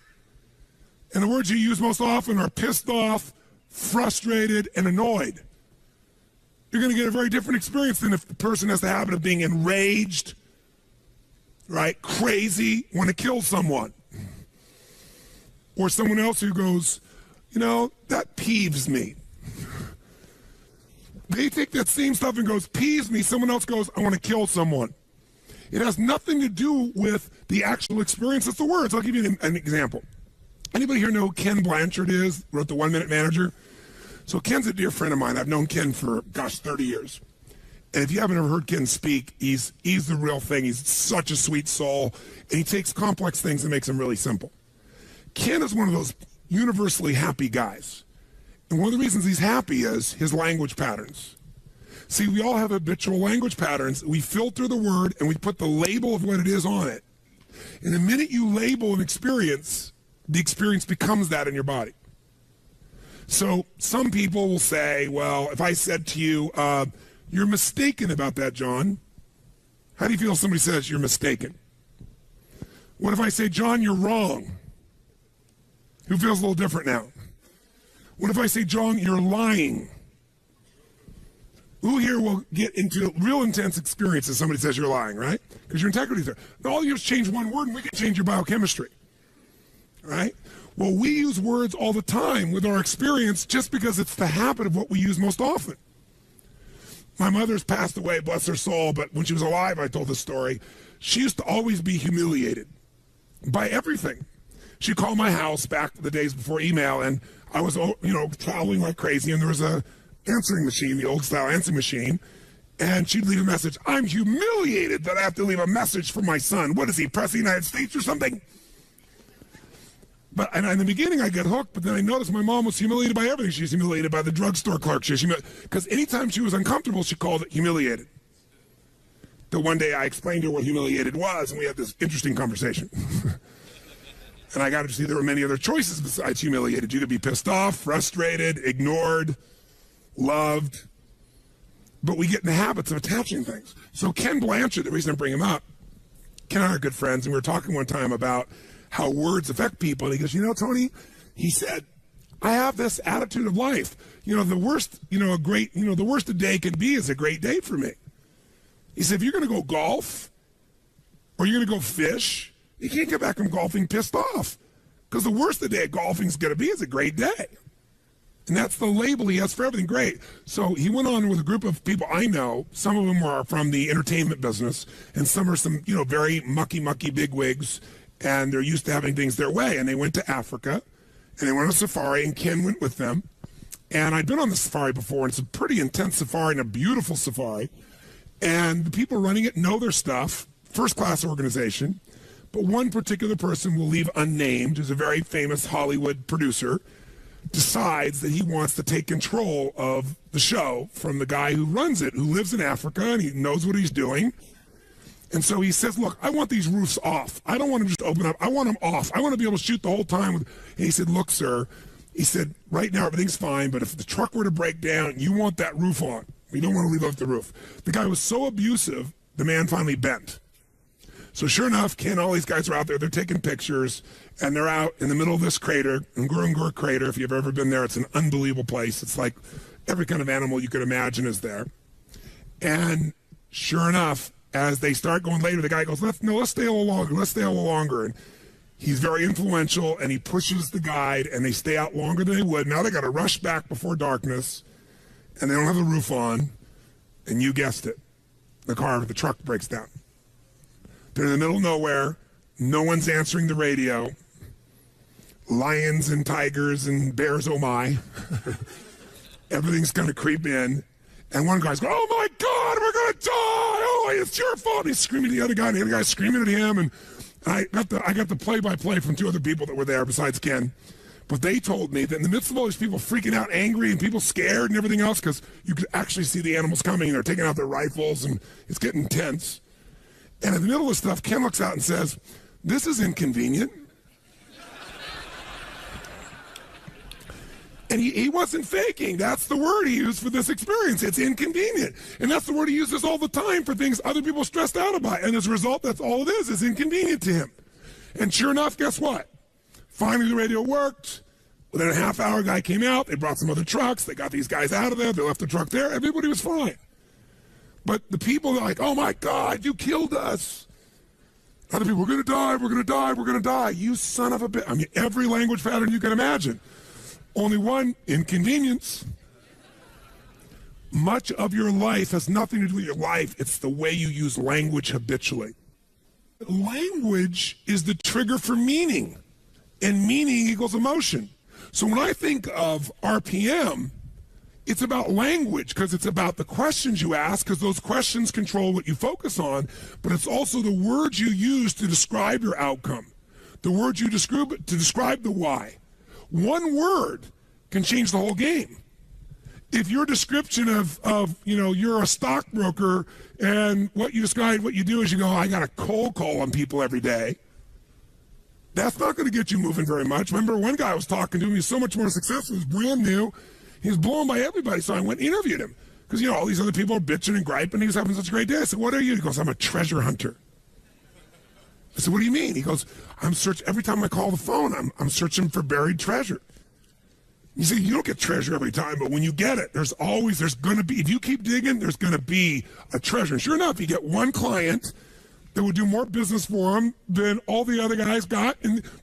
And the words you use most often are pissed off, frustrated, and annoyed. You're going to get a very different experience than if the person has the habit of being enraged, right, crazy, want to kill someone. Or someone else who goes, you know, that peeves me. They take that same stuff and goes, peeves me. Someone else goes, I want to kill someone. It has nothing to do with the actual experience. It's the words. I'll give you an example. Anybody here know who Ken Blanchard is? Wrote the 1 Minute Manager. So Ken's a dear friend of mine. I've known Ken for, 30 years. And if you haven't ever heard Ken speak, he's the real thing. He's such a sweet soul. And he takes complex things and makes them really simple. Ken is one of those universally happy guys. And one of the reasons he's happy is his language patterns. See, we all have habitual language patterns. We filter the word and we put the label of what it is on it. And the minute you label an experience, the experience becomes that in your body. So some people will say, well, if I said to you, you're mistaken about that, John. How do you feel if somebody says you're mistaken? What if I say, John, you're wrong? Who feels a little different now? What if I say, John, you're lying? Who here will get into real intense experience if somebody says you're lying, right? Because your integrity's there. Now, all you have to change one word and we can change your biochemistry, right? Well, we use words all the time with our experience just because it's the habit of what we use most often. My mother's passed away, bless her soul, but when she was alive, I told this story. She used to always be humiliated by everything. She'd call my house back the days before email, and I was, traveling like crazy, and there was a answering machine, the old style answering machine, and she'd leave a message. I'm humiliated that I have to leave a message for my son. What is he, President of the United States or something? But and in the beginning, I got hooked, but then I noticed my mom was humiliated by everything. She was humiliated by the drugstore clerk. Because anytime she was uncomfortable, she called it humiliated. The one day I explained to her what humiliated was, and we had this interesting conversation. And I got to see there were many other choices besides humiliated. You could be pissed off, frustrated, ignored, loved. But we get in the habits of attaching things. So Ken Blanchard, the reason I bring him up, Ken and I are good friends, and we were talking one time about how words affect people. And he goes, Tony, he said, I have this attitude of life. The worst a day can be is a great day for me. He said, if you're going to go golf or you're going to go fish, you can't get back from golfing pissed off, because the worst a day of golfing is going to be is a great day. And that's the label he has for everything. Great. So he went on with a group of people I know. Some of them are from the entertainment business, and some are some, very mucky bigwigs, and they're used to having things their way. And they went to Africa, and they went on a safari, and Ken went with them. And I'd been on the safari before, and it's a pretty intense safari and a beautiful safari. And the people running it know their stuff, first-class organization. But one particular person we'll leave unnamed, who's a very famous Hollywood producer, decides that he wants to take control of the show from the guy who runs it, who lives in Africa, and he knows what he's doing. And so he says, look, I want these roofs off. I don't want them just open up. I want them off. I want to be able to shoot the whole time. And he said, look, sir, he said, right now everything's fine, but if the truck were to break down, you want that roof on. We don't want to leave off the roof. The guy was so abusive, the man finally bent. So sure enough, Ken, all these guys are out there, they're taking pictures, and they're out in the middle of this crater, Ngorongoro crater. If you've ever been there, it's an unbelievable place. It's like every kind of animal you could imagine is there. And sure enough, as they start going later, the guy goes, let's stay a little longer. And he's very influential, and he pushes the guide, and they stay out longer than they would. Now they got to rush back before darkness, and they don't have the roof on, and you guessed it, the truck breaks down. They're in the middle of nowhere. No one's answering the radio. Lions and tigers and bears, oh my. Everything's going to creep in. And one guy's going, oh my God, we're going to die. Oh, it's your fault. He's screaming at the other guy, and the other guy's screaming at him. And I got the play-by-play from two other people that were there besides Ken. But they told me that in the midst of all these people freaking out, angry, and people scared and everything else, because you could actually see the animals coming, and they're taking out their rifles, and it's getting tense. And in the middle of stuff, Ken looks out and says, this is inconvenient. And he wasn't faking. That's the word he used for this experience. It's inconvenient. And that's the word he uses all the time for things other people are stressed out about. And as a result, that's all it is inconvenient to him. And sure enough, guess what? Finally, the radio worked. Within a half hour, a guy came out. They brought some other trucks. They got these guys out of there. They left the truck there. Everybody was fine. But the people are like, oh my God, you killed us. Other people, we're going to die, we're going to die, we're going to die. You son of a bitch. I mean, every language pattern you can imagine. Only one, inconvenience. Much of your life has nothing to do with your life. It's the way you use language habitually. Language is the trigger for meaning, and meaning equals emotion. So when I think of RPM, it's about language, because it's about the questions you ask, because those questions control what you focus on, but it's also the words you use to describe your outcome, the words you describe to describe the why. One word can change the whole game. If your description of you're a stockbroker, and what you describe, what you do is you go, I got a cold call on people every day, that's not going to get you moving very much. Remember, one guy I was talking to, he was so much more successful, he was brand new, he was blown by everybody, so I went and interviewed him. Because, all these other people are bitching and griping, he was having such a great day. I said, what are you? He goes, I'm a treasure hunter. I said, what do you mean? He goes, I'm searching, every time I call the phone, I'm searching for buried treasure. You see, you don't get treasure every time, but when you get it, there's going to be, if you keep digging, there's going to be a treasure. And sure enough, you get one client that would do more business for him than all the other guys got.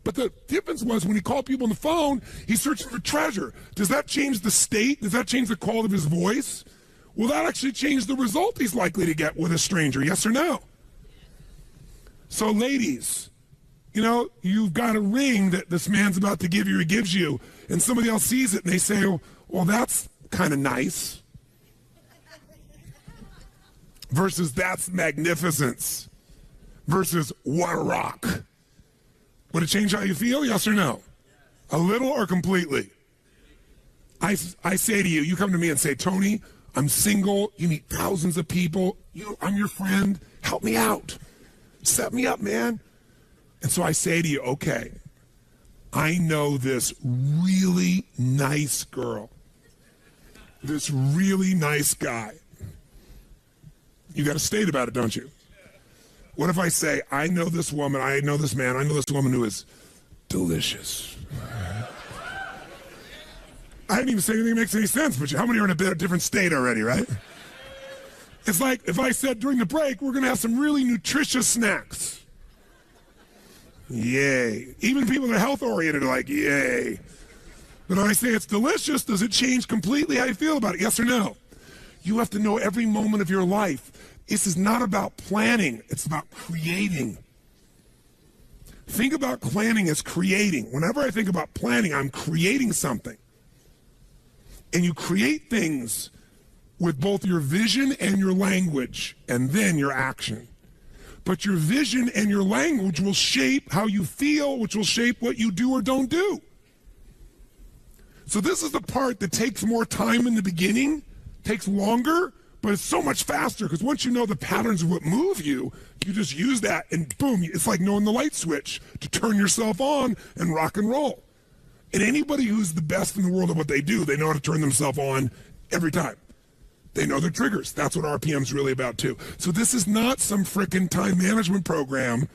But the difference was when he called people on the phone, he's searching for treasure. Does that change the state? Does that change the quality of his voice? Will that actually change the result he's likely to get with a stranger? Yes or no? So ladies, you've got a ring that this man's about to give you, he gives you, and somebody else sees it and they say, well, that's kind of nice. Versus that's magnificence. Versus what a rock. Would it change how you feel? Yes or no? A little or completely? I say to you, you come to me and say, Tony, I'm single. You meet thousands of people. I'm your friend. Help me out. Set me up, man. And so I say to you, okay, I know this really nice girl, this really nice guy. You got a state about it, don't you? What if I say, I know this woman, I know this man, I know this woman who is delicious. I didn't even say anything that makes any sense, but how many are in a different state already, right? It's like if I said during the break, we're going to have some really nutritious snacks. Yay. Even people that are health-oriented are like, yay. But when I say it's delicious, does it change completely how you feel about it? Yes or no? You have to know every moment of your life. This is not about planning. It's about creating. Think about planning as creating. Whenever I think about planning, I'm creating something. And you create things with both your vision and your language, and then your action. But your vision and your language will shape how you feel, which will shape what you do or don't do. So this is the part that takes more time in the beginning, takes longer, but it's so much faster because once you know the patterns of what move you, you just use that and boom, it's like knowing the light switch to turn yourself on and rock and roll. And anybody who's the best in the world at what they do, they know how to turn themselves on every time. They know their triggers. That's what RPM's really about too. So this is not some frickin' time management program.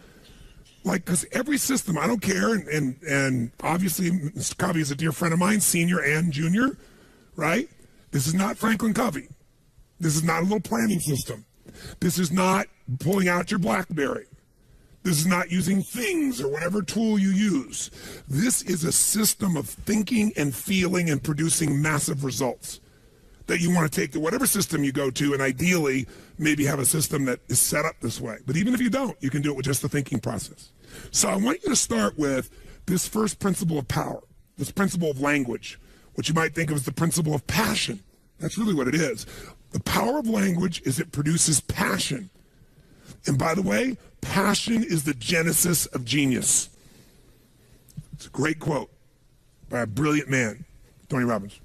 Like, because every system, I don't care, and obviously Mr. Covey is a dear friend of mine, senior and junior, right? This is not Franklin Covey. This is not a little planning system. This is not pulling out your BlackBerry. This is not using things or whatever tool you use. This is a system of thinking and feeling and producing massive results that you want to take to whatever system you go to, and ideally maybe have a system that is set up this way. But even if you don't, you can do it with just the thinking process. So I want you to start with this first principle of power, this principle of language, which you might think of as the principle of passion. That's really what it is. The power of language is it produces passion. And by the way, passion is the genesis of genius. It's a great quote by a brilliant man, Tony Robbins.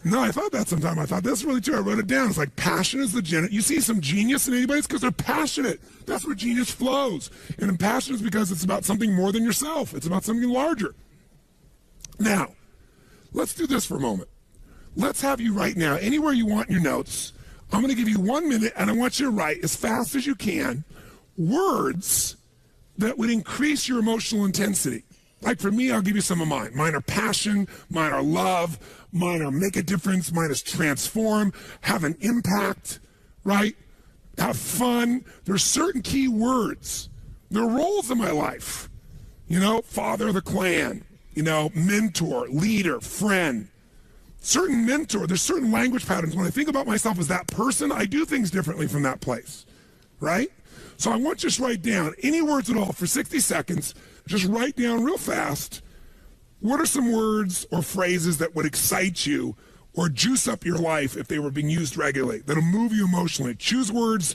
No, I thought that sometime. I thought that's really true. I wrote it down. It's like passion is the genesis. You see some genius in anybody, it's because they're passionate. That's where genius flows. And passion is because it's about something more than yourself. It's about something larger. Now, let's do this for a moment. Let's have you write now, anywhere you want in your notes. I'm going to give you 1 minute, and I want you to write as fast as you can words that would increase your emotional intensity. Like for me, I'll give you some of mine. Mine are passion, mine are love, mine are make a difference, mine is transform, have an impact, right? Have fun. There's certain key words. There are roles in my life. You know, father of the clan, you know, mentor, leader, friend. Certain mentor, there's certain language patterns. When I think about myself as that person, I do things differently from that place, right? So I want you to just write down any words at all for 60 seconds. Just write down real fast, what are some words or phrases that would excite you or juice up your life if they were being used regularly, that'll move you emotionally. Choose words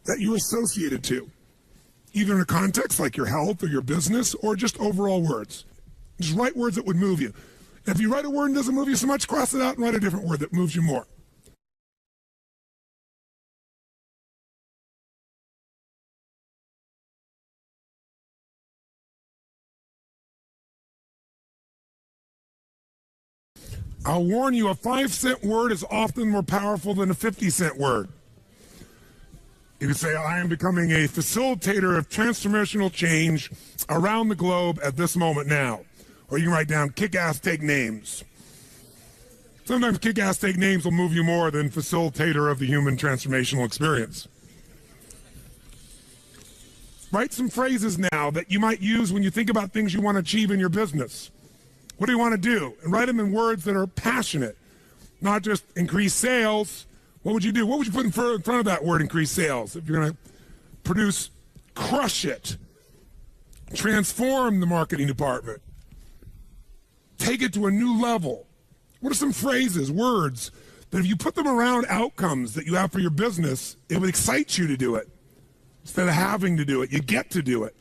that you're associated to, either in a context like your health or your business or just overall words. Just write words that would move you. And if you write a word and doesn't move you so much, cross it out and write a different word that moves you more. I'll warn you, a 5-cent word is often more powerful than a 50-cent word. You can say, I am becoming a facilitator of transformational change around the globe at this moment now. Or you can write down, kick-ass, take names. Sometimes kick-ass, take names will move you more than facilitator of the human transformational experience. Write some phrases now that you might use when you think about things you want to achieve in your business. What do you want to do? And write them in words that are passionate, not just increase sales. What would you do? What would you put in front of that word, increase sales? If you're going to produce, crush it, transform the marketing department, take it to a new level. What are some phrases, words, that if you put them around outcomes that you have for your business, it would excite you to do it. Instead of having to do it, you get to do it.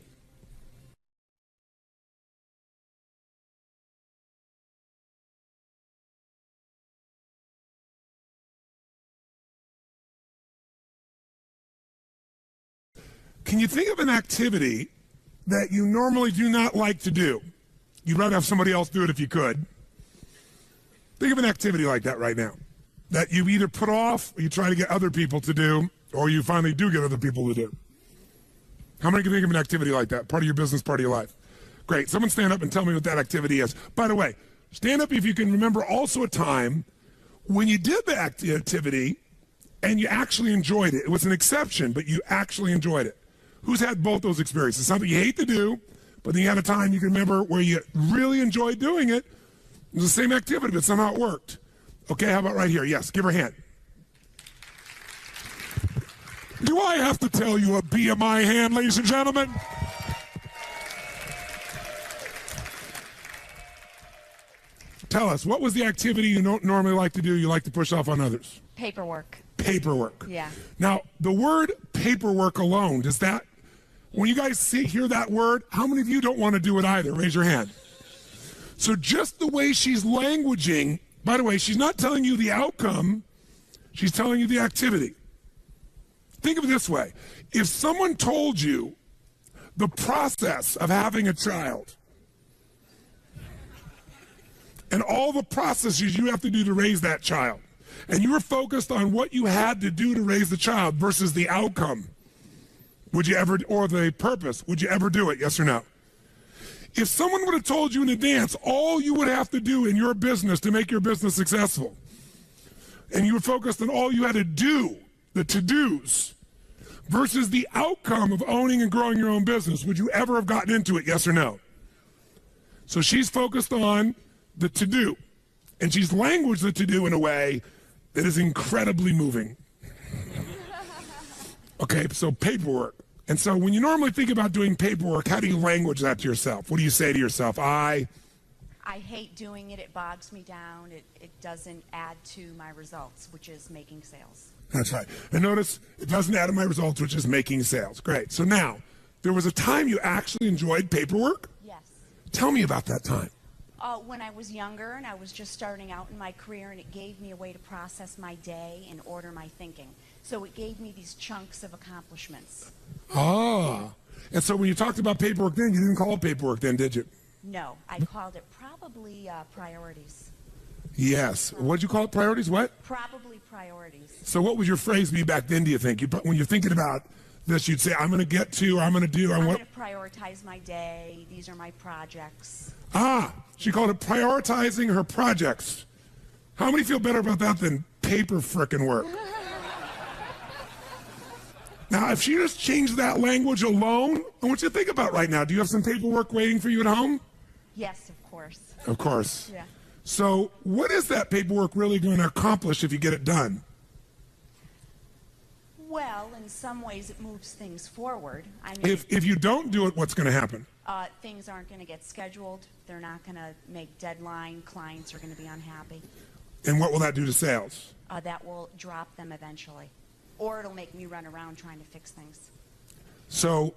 Can you think of an activity that you normally do not like to do? You'd rather have somebody else do it if you could. Think of an activity like that right now that you either put off or you try to get other people to do, or you finally do get other people to do. How many can think of an activity like that? Part of your business, part of your life. Great. Someone stand up and tell me what that activity is. By the way, Stand up if you can remember also a time when you did the activity and you actually enjoyed it. It was an exception, but you actually enjoyed it. Who's had both those experiences? Something you hate to do, but then you had a time you can remember where you really enjoyed doing it. It was the same activity, but somehow it worked. Okay, how about right here? Yes, give her a hand. Do I have to tell you a BMI hand, ladies and gentlemen? Tell us, what was the activity you don't normally like to do, you like to push off on others? Paperwork. Paperwork. Yeah. Now, the word paperwork alone, does that, when you guys hear that word, how many of you don't want to do it either? Raise your hand. So just the way she's languaging, by the way, she's not telling you the outcome, she's telling you the activity. Think of it this way. If someone told you the process of having a child and all the processes you have to do to raise that child, and you were focused on what you had to do to raise the child versus the outcome, would you ever, or the purpose, would you ever do it, yes or no? If someone would have told you in advance all you would have to do in your business to make your business successful, and you were focused on all you had to do, the to-dos, versus the outcome of owning and growing your own business, would you ever have gotten into it, yes or no? So she's focused on the to-do, and she's languaged the to-do in a way that is incredibly moving. Okay, so paperwork. And so when you normally think about doing paperwork, how do you language that to yourself? What do you say to yourself? I hate doing it. It bogs me down. It doesn't add to my results, which is making sales. That's right. And notice, it doesn't add to my results, which is making sales. Great. So now, there was a time you actually enjoyed paperwork? Yes. Tell me about that time. When I was younger and I was just starting out in my career, and it gave me a way to process my day and order my thinking. So it gave me these chunks of accomplishments. Ah. And so when you talked about paperwork then, you didn't call it paperwork then, did you? No, I called it probably priorities. Yes. What did you call it? Priorities? What? Probably priorities. So what would your phrase be back then, do you think? When you're thinking about this, you'd say, I'm going to get to, or I'm going to do. I'm going to prioritize my day. These are my projects. Ah, she called it prioritizing her projects. How many feel better about that than paper frickin' work? Now, if she just changed that language alone, I want you to think about right now. Do you have some paperwork waiting for you at home? Yes, of course. Of course. Yeah. So what is that paperwork really going to accomplish if you get it done? Well, in some ways it moves things forward. I mean, if you don't do it, what's going to happen? Things aren't going to get scheduled. They're not going to make deadline. Clients are going to be unhappy. And what will that do to sales? That will drop them eventually. Or it'll make me run around trying to fix things. So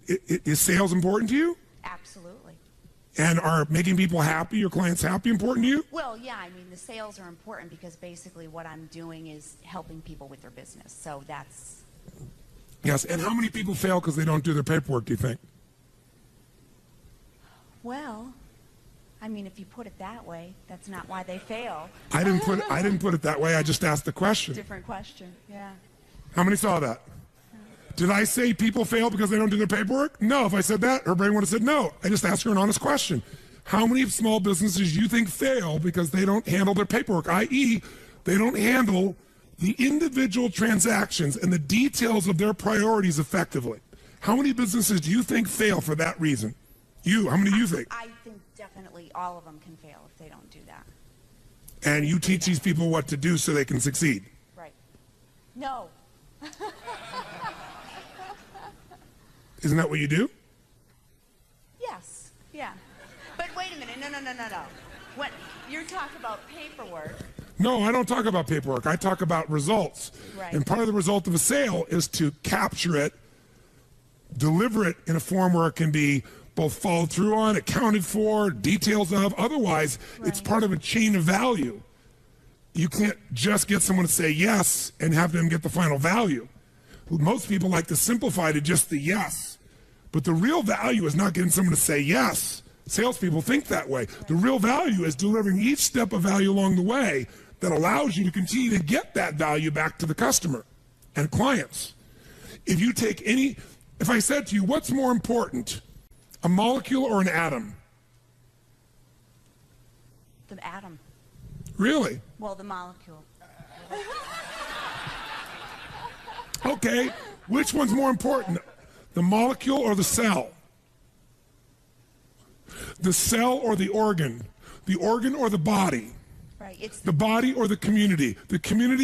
is sales important to you? Absolutely. And are making people happy, your clients happy, important to you? Well, yeah, I mean, the sales are important because basically what I'm doing is helping people with their business. So that's... Yes, and how many people fail because they don't do their paperwork, do you think? Well, I mean, if you put it that way, that's not why they fail. I didn't put it that way. I just asked the question. Different question, yeah. How many saw that? Did I say people fail because they don't do their paperwork? No. If I said that, her brain would have said no. I just asked her an honest question. How many small businesses you think fail because they don't handle their paperwork, i.e., they don't handle the individual transactions and the details of their priorities effectively? How many businesses do you think fail for that reason? How many do you think? I think definitely all of them can fail if they don't do that. And you teach these people what to do so they can succeed? Right. No. Isn't that what you do? Yes, yeah. But wait a minute, no. When you're talking about paperwork. No, I don't talk about paperwork. I talk about results. Right. And part of the result of a sale is to capture it, deliver it in a form where it can be both followed through on, accounted for, details of. Otherwise, it's part of a chain of value. You can't just get someone to say yes and have them get the final value. Most people like to simplify to just the yes. But the real value is not getting someone to say yes. Salespeople think that way. The real value is delivering each step of value along the way that allows you to continue to get that value back to the customer and clients. If I said to you, what's more important, a molecule or an atom? The atom. Really? Well, the molecule. Okay, which one's more important? The molecule or the cell? The cell or the organ? The organ or the body? Right. It's The body or the community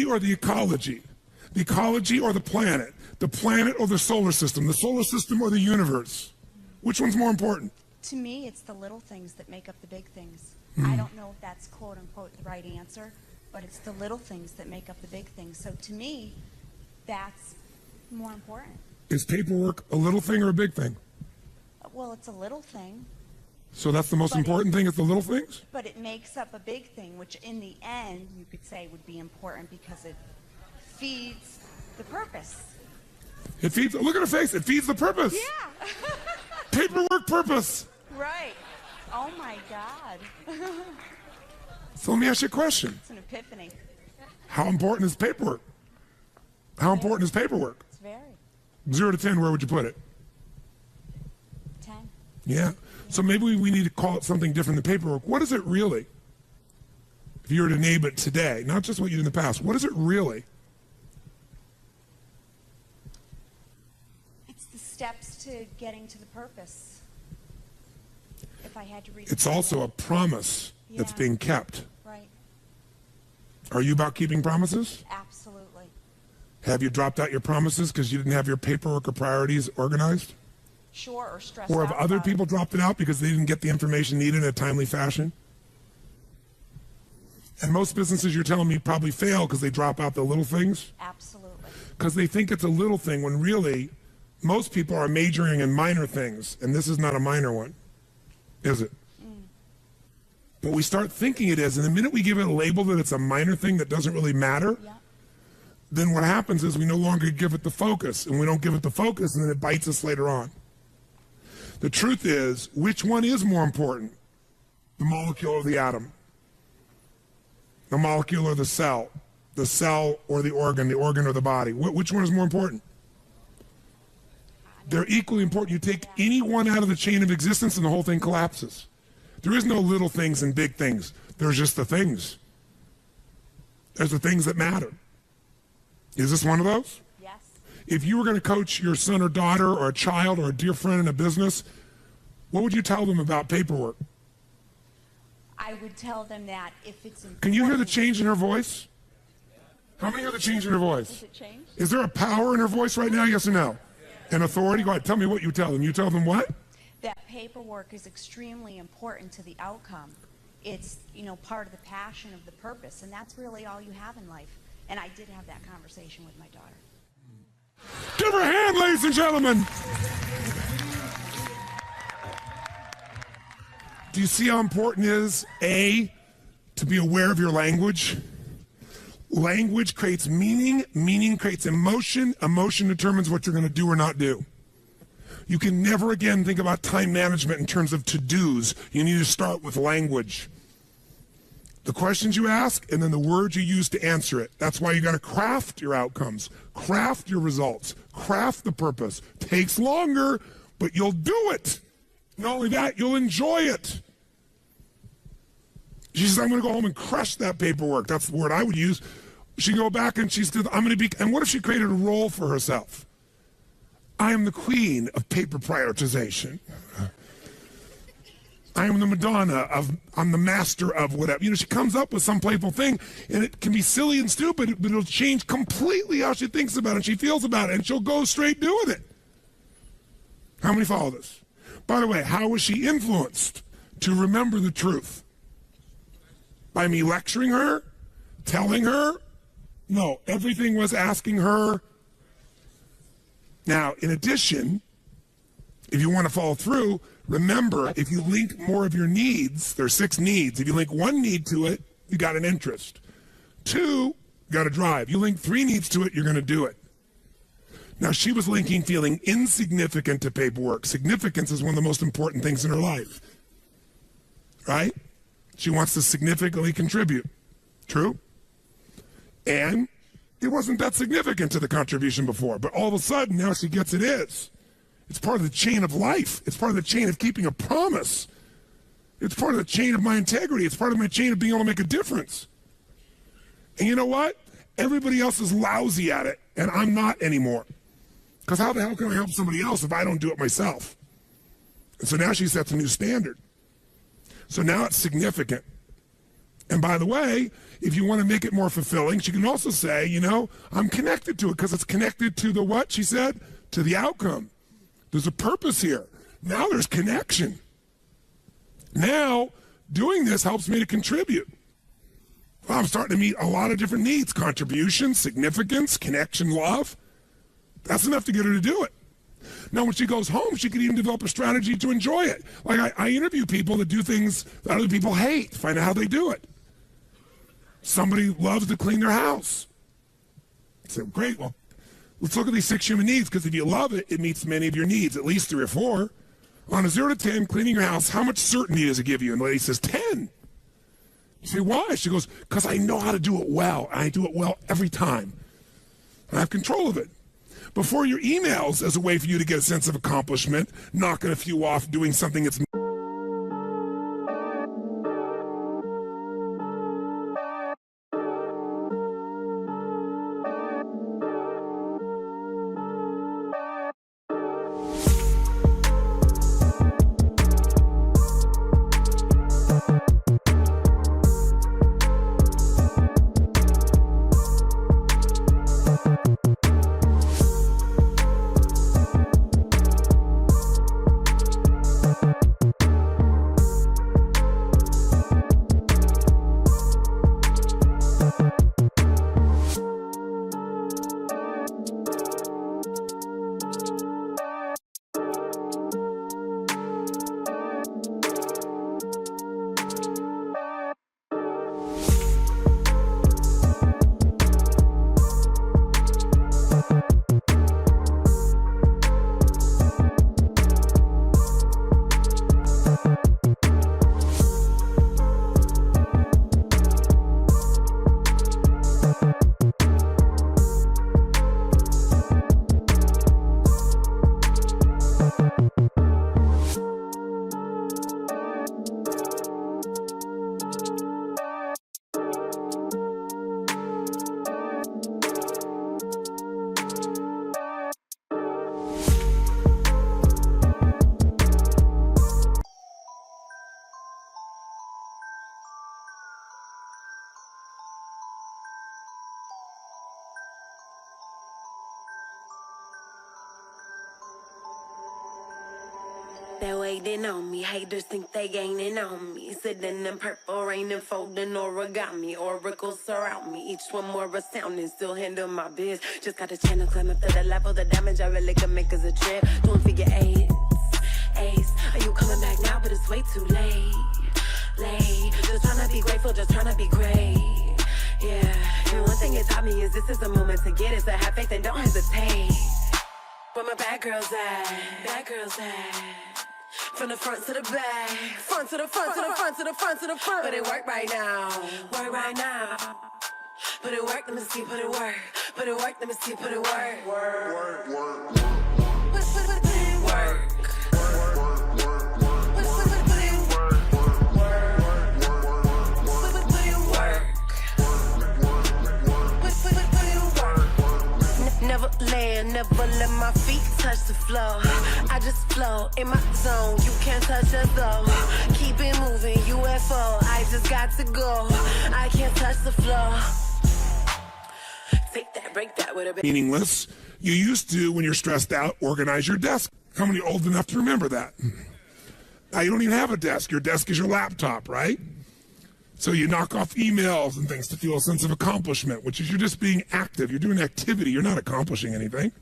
or the ecology or the planet or the solar system or the universe. Which one's more important? To me, it's the little things that make up the big things. I don't know if that's quote unquote the right answer, but it's the little things that make up the big things. So to me, that's more important. Is paperwork a little thing or a big thing? Well, it's a little thing, So that's the most important thing, is the little things? but it makes up a big thing, which in the end you could say would be important because it feeds the purpose. It feeds, look at her face, it feeds the purpose. Yeah. Paperwork purpose. Right. Oh my God. So let me ask you a question. It's an epiphany. How important is paperwork? How important is paperwork? It's very. 0 to 10, where would you put it? 10. Yeah. So maybe we need to call it something different than paperwork. What is it really? If you were to name it today, not just what you did in the past, what is it really? It's the steps to getting to the purpose. If I had to read It's also a promise that's Yeah. being kept. Right. Are you about keeping promises? Absolutely. Have you dropped out your promises because you didn't have your paperwork or priorities organized? Sure, or stressed Or out have other about people it. dropped it out because they didn't get the information needed in a timely fashion? And most businesses, you're telling me, probably fail because they drop out the little things? Absolutely. Because they think it's a little thing when really most people are majoring in minor things, and this is not a minor one, is it? But we start thinking it is, and the minute we give it a label that it's a minor thing that doesn't really matter, Yeah. then what happens is we no longer give it the focus, and we don't give it the focus, and then it bites us later on. The truth is, which one is more important? The molecule or the atom? The molecule or the cell? The cell or the organ or the body? Which one is more important? They're equally important. You take any one out of the chain of existence and the whole thing collapses. There is no little things and big things. There's just the things. There's the things that matter. Is this one of those? Yes. If you were going to coach your son or daughter or a child or a dear friend in a business, what would you tell them about paperwork? I would tell them that if it's important. Can you hear the change in her voice? How many hear the change in her voice? Does it change? Is there a power in her voice right now, yes or no? An authority? Go ahead, tell me what you tell them. You tell them what? That paperwork is extremely important to the outcome. It's, part of the passion of the purpose, and that's really all you have in life. And I did have that conversation with my daughter. Give her a hand, ladies and gentlemen. Do you see how important it is, A, to be aware of your language? Language creates meaning, meaning creates emotion, emotion determines what you're going to do or not do. You can never again think about time management in terms of to-dos. You need to start with language. The questions you ask and then the words you use to answer it. That's why you got to craft your outcomes, craft your results, craft the purpose. Takes longer, but you'll do it. Not only that, you'll enjoy it. She says, I'm going to go home and crush that paperwork. That's the word I would use. She go back and she said, I'm going to be, and what if she created a role for herself? I am the queen of paper prioritization. I am the Madonna of, I'm the master of whatever. She comes up with some playful thing, and it can be silly and stupid, but it'll change completely how she thinks about it and she feels about it, and she'll go straight doing it. How many follow this? By the way, how was she influenced to remember the truth? By me lecturing her? Telling her? No, everything was asking her. Now, in addition, if you want to follow through, remember, if you link more of your needs, there are 6 needs. If you link 1 need to it, you got an interest. 2, you got a drive. You link 3 needs to it, you're going to do it. Now, she was linking feeling insignificant to paperwork. Significance is one of the most important things in her life. Right? She wants to significantly contribute. True? And it wasn't that significant to the contribution before, but all of a sudden, now she gets it is. It's part of the chain of life. It's part of the chain of keeping a promise. It's part of the chain of my integrity. It's part of my chain of being able to make a difference. And you know what? Everybody else is lousy at it, and I'm not anymore. Because how the hell can I help somebody else if I don't do it myself? And so now she sets a new standard. So now it's significant. And by the way, if you want to make it more fulfilling, she can also say, you know, I'm connected to it because it's connected to the what, she said? To the outcome. There's a purpose here. Now there's connection. Now, doing this helps me to contribute. Well, I'm starting to meet a lot of different needs: contribution, significance, connection, love. That's enough to get her to do it. Now, when she goes home, she can even develop a strategy to enjoy it. Like I interview people that do things that other people hate, find out how they do it. Somebody loves to clean their house. I said, great, well, let's look at these 6 human needs, because if you love it, it meets many of your needs, at least 3 or 4. On a 0 to 10, cleaning your house, how much certainty does it give you? And the lady says, 10. You say, why? She goes, because I know how to do it well. And I do it well every time. I have control of it. Before your emails, as a way for you to get a sense of accomplishment, knocking a few off, doing something that's They're waiting on me, haters think they gaining on me. Sitting in purple rain and folding origami. Oracles surround me, each one more astounding. Still handle my biz, just got a channel climb up to the level. The damage I really can make is a trip. Doing figure eights, ace. Are you coming back now? But it's way too late. Just tryna be grateful, just tryna be great. Yeah, and one thing it taught me is this is the moment to get it. So have faith and don't hesitate. Where my bad girls at? Bad girls at? From the front to the back, front to the front to the front to the front to the front. But it work right now, work right now. Put it work, let me see, put it work. Put it work, let me see, put it work. Work. Put it work. Never land, never let my feet touch the floor. I just flow in my zone, you can't touch us though. Keep it moving, UFO, I just got to go. I can't touch the floor. Take that, break that with a bit. Meaningless. You used to, when you're stressed out, organize your desk. How many are old enough to remember that? Now you don't even have a desk. Your desk is your laptop, right? So you knock off emails and things to feel a sense of accomplishment, which is you're just being active. You're doing activity. You're not accomplishing anything.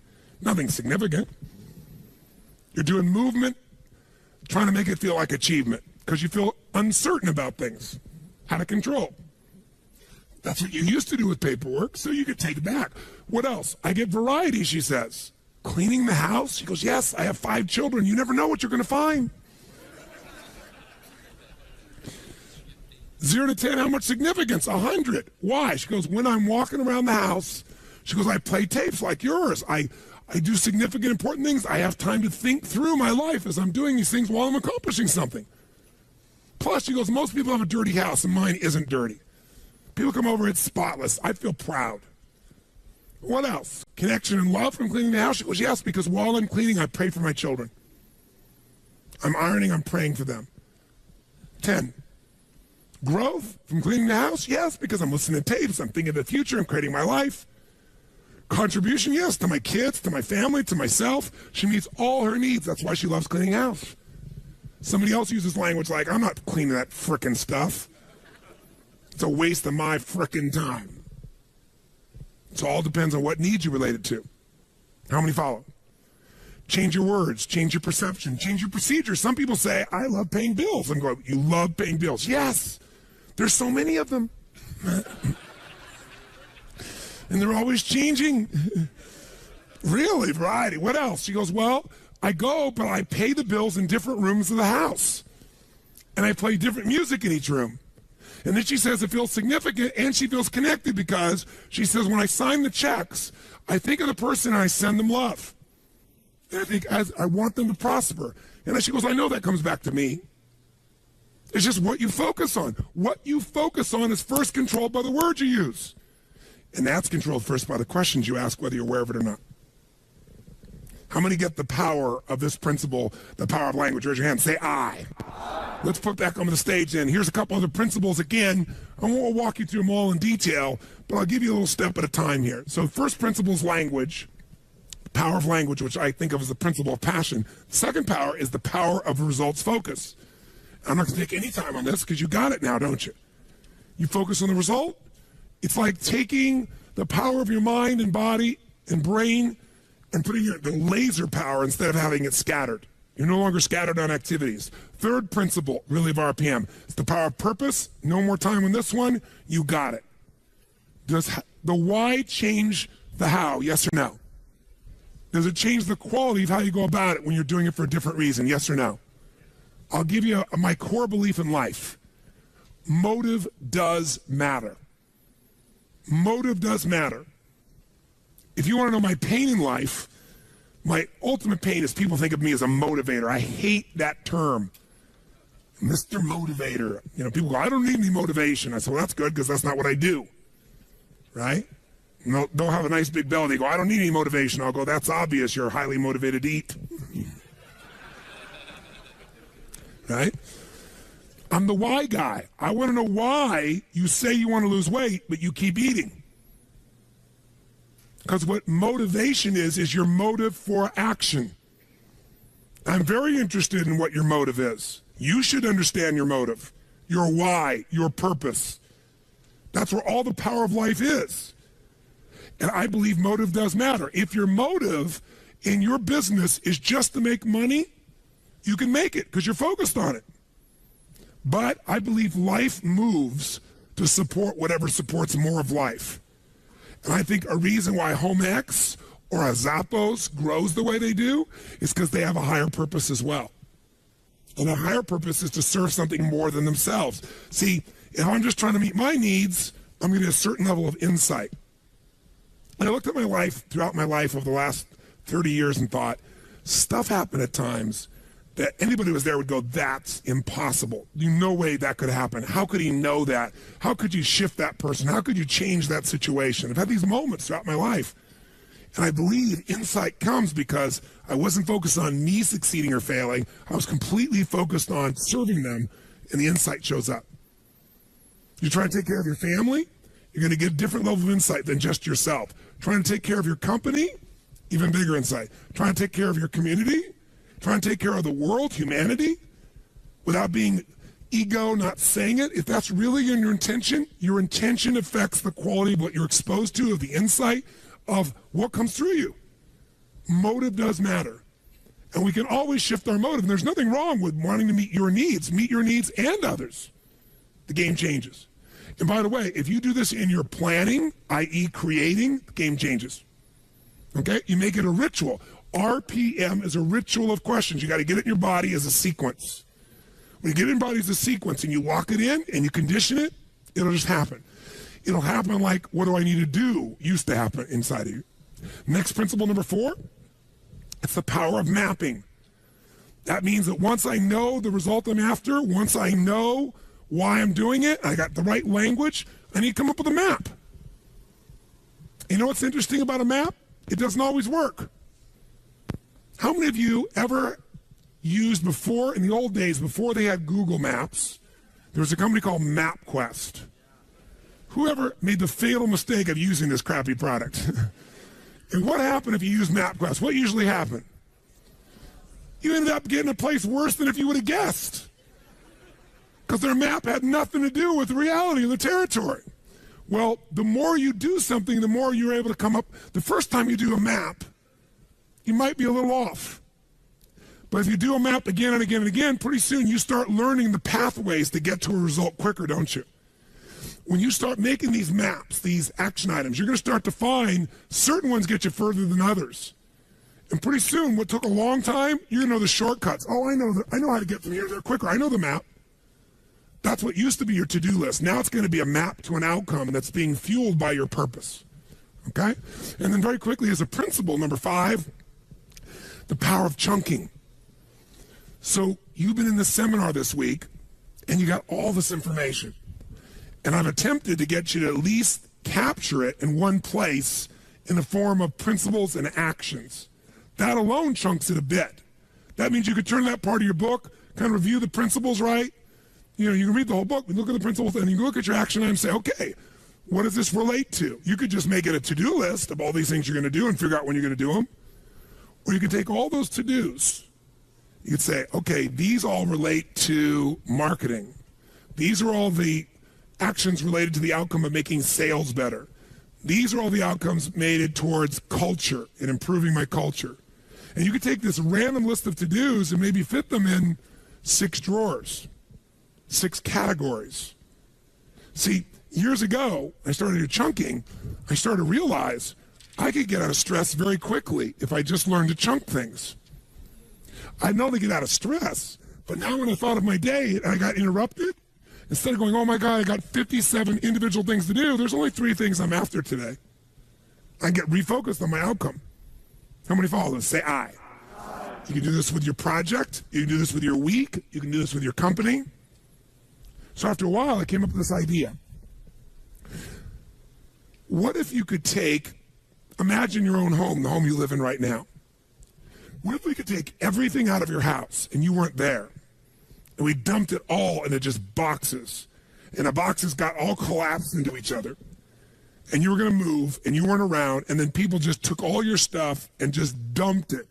Nothing significant. You're doing movement, trying to make it feel like achievement because you feel uncertain about things, out of control. That's what you used to do with paperwork, so you could take it back. What else? I get variety, she says. Cleaning the house? She goes, yes, I have 5 children. You never know what you're going to find. 0 to 10, how much significance? 100. Why? She goes, when I'm walking around the house, she goes, I play tapes like yours. I do significant, important things. I have time to think through my life as I'm doing these things while I'm accomplishing something. Plus, Plus, she goes, most people have a dirty house, and mine isn't dirty. People come over, it's spotless. I feel proud. What else? Connection and love from cleaning the house? She goes, yes, because while I'm cleaning, I pray for my children. I'm ironing, I'm praying for them. 10. Growth from cleaning the house? Yes, because I'm listening to tapes, I'm thinking of the future, I'm creating my life. Contribution? Yes, to my kids, to my family, to myself. She meets all her needs. That's why she loves cleaning house. Somebody else uses language like, I'm not cleaning that frickin' stuff. It's a waste of my frickin' time. It all depends on what needs you related to. How many follow? Change your words, change your perception, change your procedures. Some people say, I love paying bills. I'm going, you love paying bills. Yes, there's so many of them. And they're always changing. Really, variety. What else? She goes, well, I go, but I pay the bills in different rooms of the house. And I play different music in each room. And then she says it feels significant and she feels connected because she says, when I sign the checks, I think of the person and I send them love. And I think I want them to prosper. And then she goes, I know that comes back to me. It's just what you focus on. What you focus on is first controlled by the words you use. And that's controlled first by the questions you ask, whether you're aware of it or not. How many get the power of this principle, the power of language? Raise your hand. Say I. Let's put back on the stage then. Here's a couple other principles. Again, I won't walk you through them all in detail, but I'll give you a little step at a time here. So first principle is language. The power of language, which I think of as the principle of passion. Second power is the power of results focus. I'm not going to take any time on this because you got it now, don't you? You focus on the result. It's like taking the power of your mind and body and brain and putting the laser power instead of having it scattered. You're no longer scattered on activities. Third principle, really, of RPM, it's the power of purpose. No more time on this one. You got it. Does the why change the how? Yes or no? Does it change the quality of how you go about it when you're doing it for a different reason? Yes or no? I'll give you my core belief in life. Motive does matter. Motive does matter. If you want to know my pain in life, my ultimate pain is people think of me as a motivator. I hate that term. Mr. Motivator. You know, people go, I don't need any motivation. I said, well, that's good because that's not what I do. Right? No, they'll have a nice big belly. They go, I don't need any motivation. I'll go, that's obvious. You're highly motivated to eat. Right? I'm the why guy. I want to know why you say you want to lose weight, but you keep eating. Because what motivation is your motive for action. I'm very interested in what your motive is. You should understand your motive, your why, your purpose. That's where all the power of life is. And I believe motive does matter. If your motive in your business is just to make money, you can make it because you're focused on it. But I believe life moves to support whatever supports more of life. And I think a reason why Home X or a Zappos grows the way they do is because they have a higher purpose as well. And a higher purpose is to serve something more than themselves. See, if I'm just trying to meet my needs, I'm going to get a certain level of insight. And I looked at my life, throughout my life over the last 30 years and thought, stuff happened at times that anybody who was there would go, that's impossible. No way that could happen. How could he know that? How could you shift that person? How could you change that situation? I've had these moments throughout my life. And I believe insight comes because I wasn't focused on me succeeding or failing. I was completely focused on serving them, and the insight shows up. You try to take care of your family, you're going to get a different level of insight than just yourself. Trying to take care of your company, even bigger insight. Trying to take care of your community, trying to take care of the world, humanity, without being ego, not saying it. If that's really in your intention affects the quality of what you're exposed to, of the insight, of what comes through you. Motive does matter. And we can always shift our motive. And there's nothing wrong with wanting to meet your needs and others. The game changes. And by the way, if you do this in your planning, i.e. creating, the game changes. Okay? You make it a ritual. RPM is a ritual of questions. You got to get it in your body as a sequence. When you get it in your body as a sequence and you lock it in and you condition it, it'll just happen. It'll happen like, what do I need to do? Used to happen inside of you. Next principle, number 4, it's the power of mapping. That means that once I know the result I'm after, once I know why I'm doing it, I got the right language, I need to come up with a map. You know what's interesting about a map? It doesn't always work. How many of you ever used before, in the old days, before they had Google Maps, there was a company called MapQuest? Whoever made the fatal mistake of using this crappy product? And what happened if you used MapQuest? What usually happened? You ended up getting a place worse than if you would have guessed. Because their map had nothing to do with the reality of the territory. Well, the more you do something, the more you're able to come up. The first time you do a map, you might be a little off. But if you do a map again and again and again, pretty soon you start learning the pathways to get to a result quicker, don't you? When you start making these maps, these action items, you're going to start to find certain ones get you further than others. And pretty soon, what took a long time, you're going to know the shortcuts. Oh, I know how to get from here to there quicker. I know the map. That's what used to be your to-do list. Now it's going to be a map to an outcome that's being fueled by your purpose. Okay? And then very quickly, as a principle, number 5, the power of chunking. So you've been in this seminar this week, and you got all this information. And I've attempted to get you to at least capture it in one place in the form of principles and actions. That alone chunks it a bit. That means you could turn that part of your book, kind of review the principles, right? You know, you can read the whole book, look at the principles, and you can look at your action item and say, okay, what does this relate to? You could just make it a to-do list of all these things you're going to do and figure out when you're going to do them. Or you could take all those to-dos. You could say, okay, these all relate to marketing. These are all the actions related to the outcome of making sales better. These are all the outcomes made towards culture and improving my culture. And you could take this random list of to-dos and maybe fit them in 6 drawers, 6 categories. See, years ago, I started do chunking. I started to realize I could get out of stress very quickly if I just learned to chunk things. I'd not only get out of stress, but now when I thought of my day and I got interrupted, instead of going, oh my God, I got 57 individual things to do, there's only 3 things I'm after today. I get refocused on my outcome. How many follow this? Say I. You can do this with your project. You can do this with your week. You can do this with your company. So after a while, I came up with this idea. What if you could imagine your own home, the home you live in right now. What if we could take everything out of your house and you weren't there? And we dumped it all into just boxes. And the boxes got all collapsed into each other. And you were going to move, and you weren't around, and then people just took all your stuff and just dumped it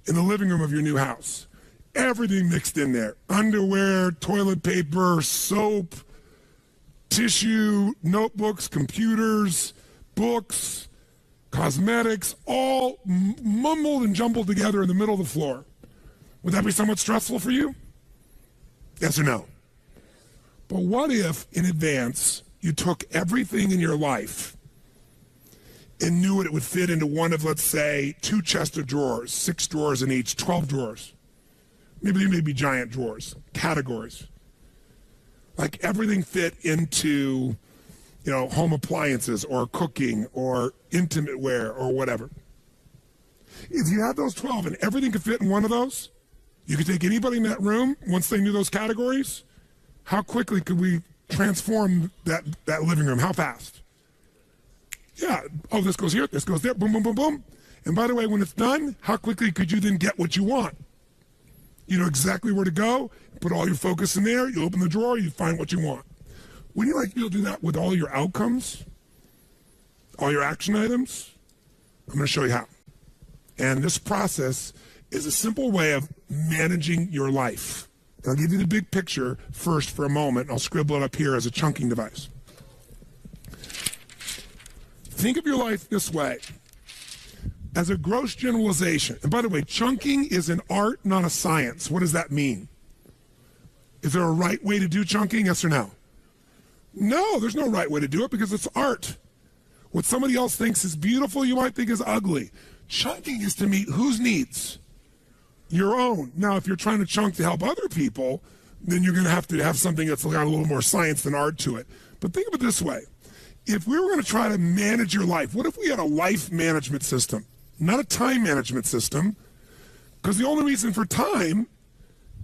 in the living room of your new house. Everything mixed in there. Underwear, toilet paper, soap, tissue, notebooks, computers, books, cosmetics, all mumbled and jumbled together in the middle of the floor. Would that be somewhat stressful for you? Yes or no? But what if, in advance, you took everything in your life and knew it would fit into one of, let's say, 2 chests of drawers, 6 drawers in each, 12 drawers. Maybe they may be giant drawers, categories. Like everything fit into, home appliances or cooking or intimate wear or whatever. If you had those 12 and everything could fit in one of those, you could take anybody in that room, once they knew those categories, how quickly could we transform that living room? How fast? Yeah. Oh, this goes here, this goes there, boom, boom, boom, boom. And by the way, when it's done, how quickly could you then get what you want? You know exactly where to go, put all your focus in there, you open the drawer, you find what you want. Wouldn't you like to be able to do that with all your outcomes? All your action items? I'm going to show you how. And this process is a simple way of managing your life. I'll give you the big picture first for a moment, and I'll scribble it up here as a chunking device. Think of your life this way, as a gross generalization. And by the way, chunking is an art, not a science. What does that mean? Is there a right way to do chunking, yes or no? No, there's no right way to do it because it's art. What somebody else thinks is beautiful, you might think is ugly. Chunking is to meet whose needs? Your own. Now, if you're trying to chunk to help other people, then you're going to have something that's got a little more science than art to it. But think of it this way. If we were going to try to manage your life, what if we had a life management system, not a time management system? Because the only reason for time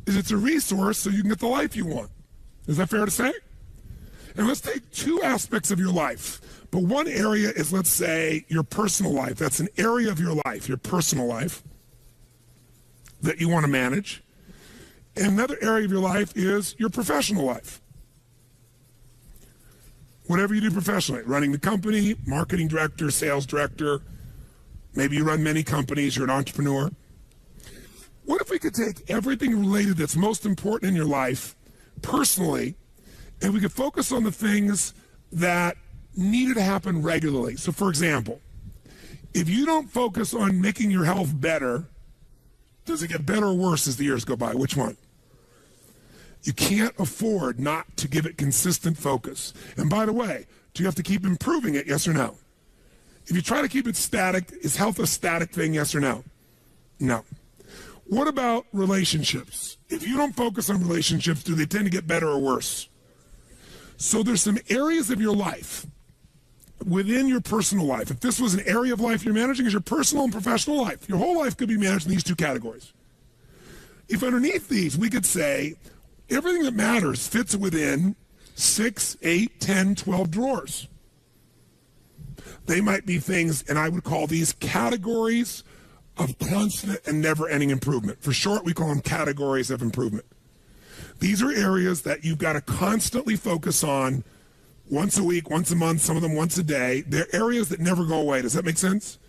is it's a resource so you can get the life you want. Is that fair to say? And let's take two aspects of your life. But one area is, let's say, your personal life. That's an area of your life, your personal life, that you want to manage. And another area of your life is your professional life. Whatever you do professionally, running the company, marketing director, sales director, maybe you run many companies, you're an entrepreneur. What if we could take everything related that's most important in your life personally, and we could focus on the things that needed to happen regularly? So for example, if you don't focus on making your health better, does it get better or worse as the years go by? Which one? You can't afford not to give it consistent focus. And by the way, do you have to keep improving it, yes or no? If you try to keep it static, is health a static thing, yes or no? No. What about relationships? If you don't focus on relationships, do they tend to get better or worse? So there's some areas of your life within your personal life. If this was an area of life you're managing, is your personal and professional life. Your whole life could be managed in these two categories. If underneath these, we could say everything that matters fits within 6, 8, 10, 12 drawers. They might be things, and I would call these categories of constant and never-ending improvement. For short, we call them categories of improvement. These are areas that you've got to constantly focus on once a week, once a month, some of them once a day. They're areas that never go away. Does that make sense?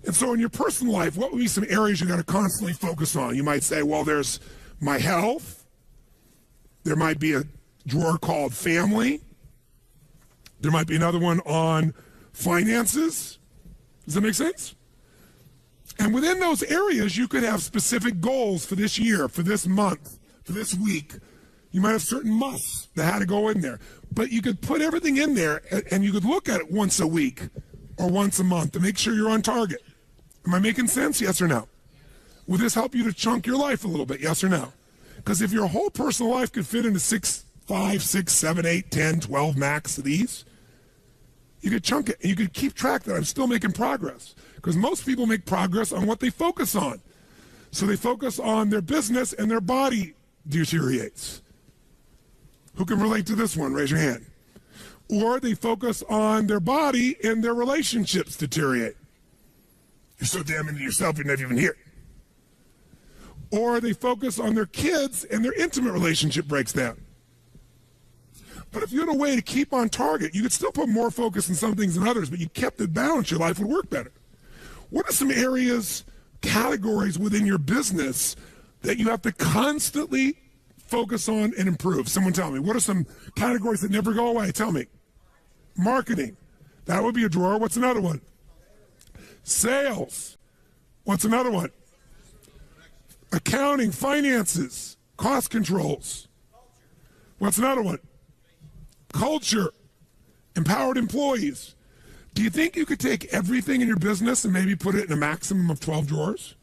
And so in your personal life, what would be some areas you got to constantly focus on? You might say, well, there's my health. There might be a drawer called family. There might be another one on finances. Does that make sense? And within those areas, you could have specific goals for this year, for this month, for this week. You might have certain musts that had to go in there. But you could put everything in there, and you could look at it once a week or once a month to make sure you're on target. Am I making sense? Yes or no? Will this help you to chunk your life a little bit? Yes or no? Because if your whole personal life could fit into 5, 6, 7, 8, 10, 12 max of these, you could chunk it, and you could keep track that I'm still making progress. Because most people make progress on what they focus on. So they focus on their business, and their body deteriorates. Who can relate to this one? Raise your hand. Or they focus on their body, and their relationships deteriorate. You're so damn into yourself, you're never even here. Or they focus on their kids, and their intimate relationship breaks down. But if you had a way to keep on target, you could still put more focus on some things than others, but you kept it balanced, your life would work better. What are some areas, categories within your business that you have to constantly focus on and improve? Someone tell me. What are some categories that never go away? Tell me. Marketing. That would be a drawer. What's another one? Sales. What's another one? Accounting, finances, cost controls. What's another one? Culture, empowered employees. Do you think you could take everything in your business and maybe put it in a maximum of 12 drawers?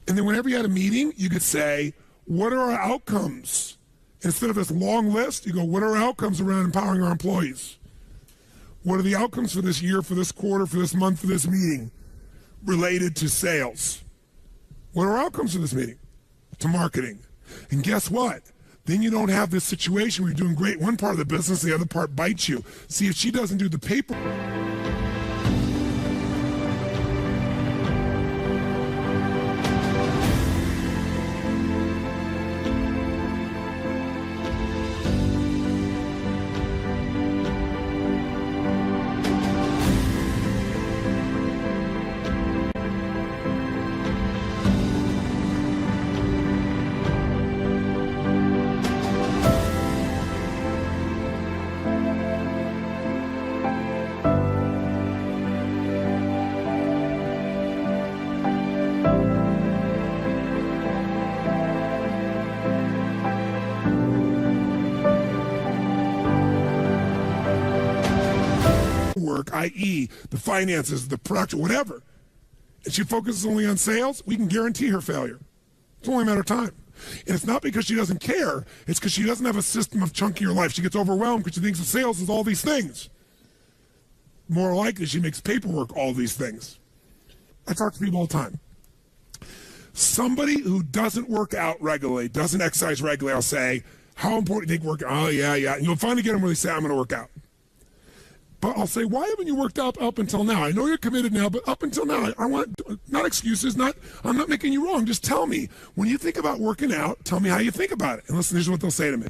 And then whenever you had a meeting, you could say, what are our outcomes? Instead of this long list, you go, what are our outcomes around empowering our employees? What are the outcomes for this year, for this quarter, for this month, for this meeting related to sales? What are our outcomes for this meeting? To marketing. And guess what? Then you don't have this situation where you're doing great one part of the business, the other part bites you. See, if she doesn't do the paper. Work, i.e. the finances, the production, whatever, and she focuses only on sales, we can guarantee her failure. It's only a matter of time. And it's not because she doesn't care, it's because she doesn't have a system of chunking her life. She gets overwhelmed because she thinks of sales is all these things. More likely she makes paperwork all these things. I talk to people all the time. Somebody who doesn't work out regularly, doesn't exercise regularly, I'll say, how important do you think working? Oh, yeah. And you'll finally get them where they say, I'm going to work out. But I'll say, why haven't you worked out up until now? I know you're committed now, but up until now, I want, not excuses, I'm not making you wrong. Just tell me, when you think about working out, tell me how you think about it. And listen, here's what they'll say to me.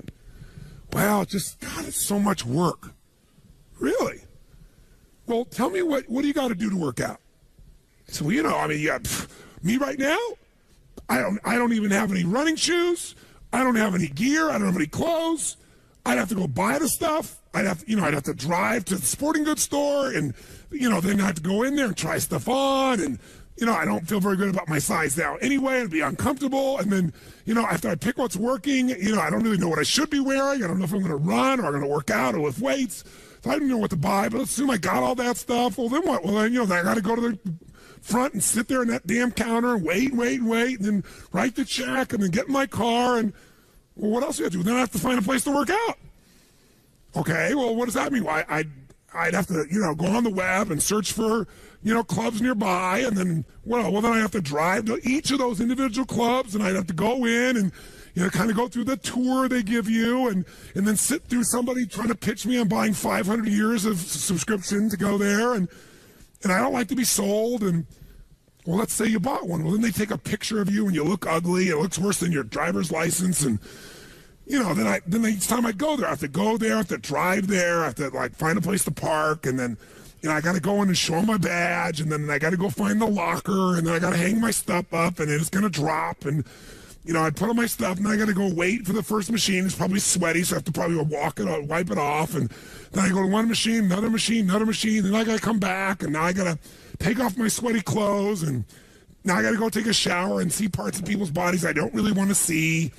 Well, God, it's so much work. Really? Well, tell me what do you got to do to work out? So, me right now, I don't even have any running shoes. I don't have any gear. I don't have any clothes. I'd have to go buy the stuff. I'd have to drive to the sporting goods store and, then I have to go in there and try stuff on. And, I don't feel very good about my size now anyway. It'd be uncomfortable. And then, after I pick what's working, I don't really know what I should be wearing. I don't know if I'm going to run or I'm going to work out or lift weights. So I don't know what to buy. But let's assume I got all that stuff. Well, then what? Well, then, I got to go to the front and sit there in that damn counter and wait, and then write the check and then get in my car. And, well, what else do I have to do? Then I have to find a place to work out. Okay, well, what does that mean? Well, I'd have to, go on the web and search for, clubs nearby, and then, then I have to drive to each of those individual clubs, and I'd have to go in and, kind of go through the tour they give you, and then sit through somebody trying to pitch me on buying 500 years of subscription to go there, and I don't like to be sold, and, well, let's say you bought one. Well, then they take a picture of you, and you look ugly. It looks worse than your driver's license, and then each time I go there, I have to go there, I have to drive there, I have to find a place to park, and then, I got to go in and show my badge, and then I got to go find the locker, and then I got to hang my stuff up, and it's going to drop, and, I put on my stuff, and I got to go wait for the first machine. It's probably sweaty, so I have to probably wipe it off, and then I go to one machine, another machine, then I got to come back, and now I got to take off my sweaty clothes, and now I got to go take a shower and see parts of people's bodies I don't really want to see.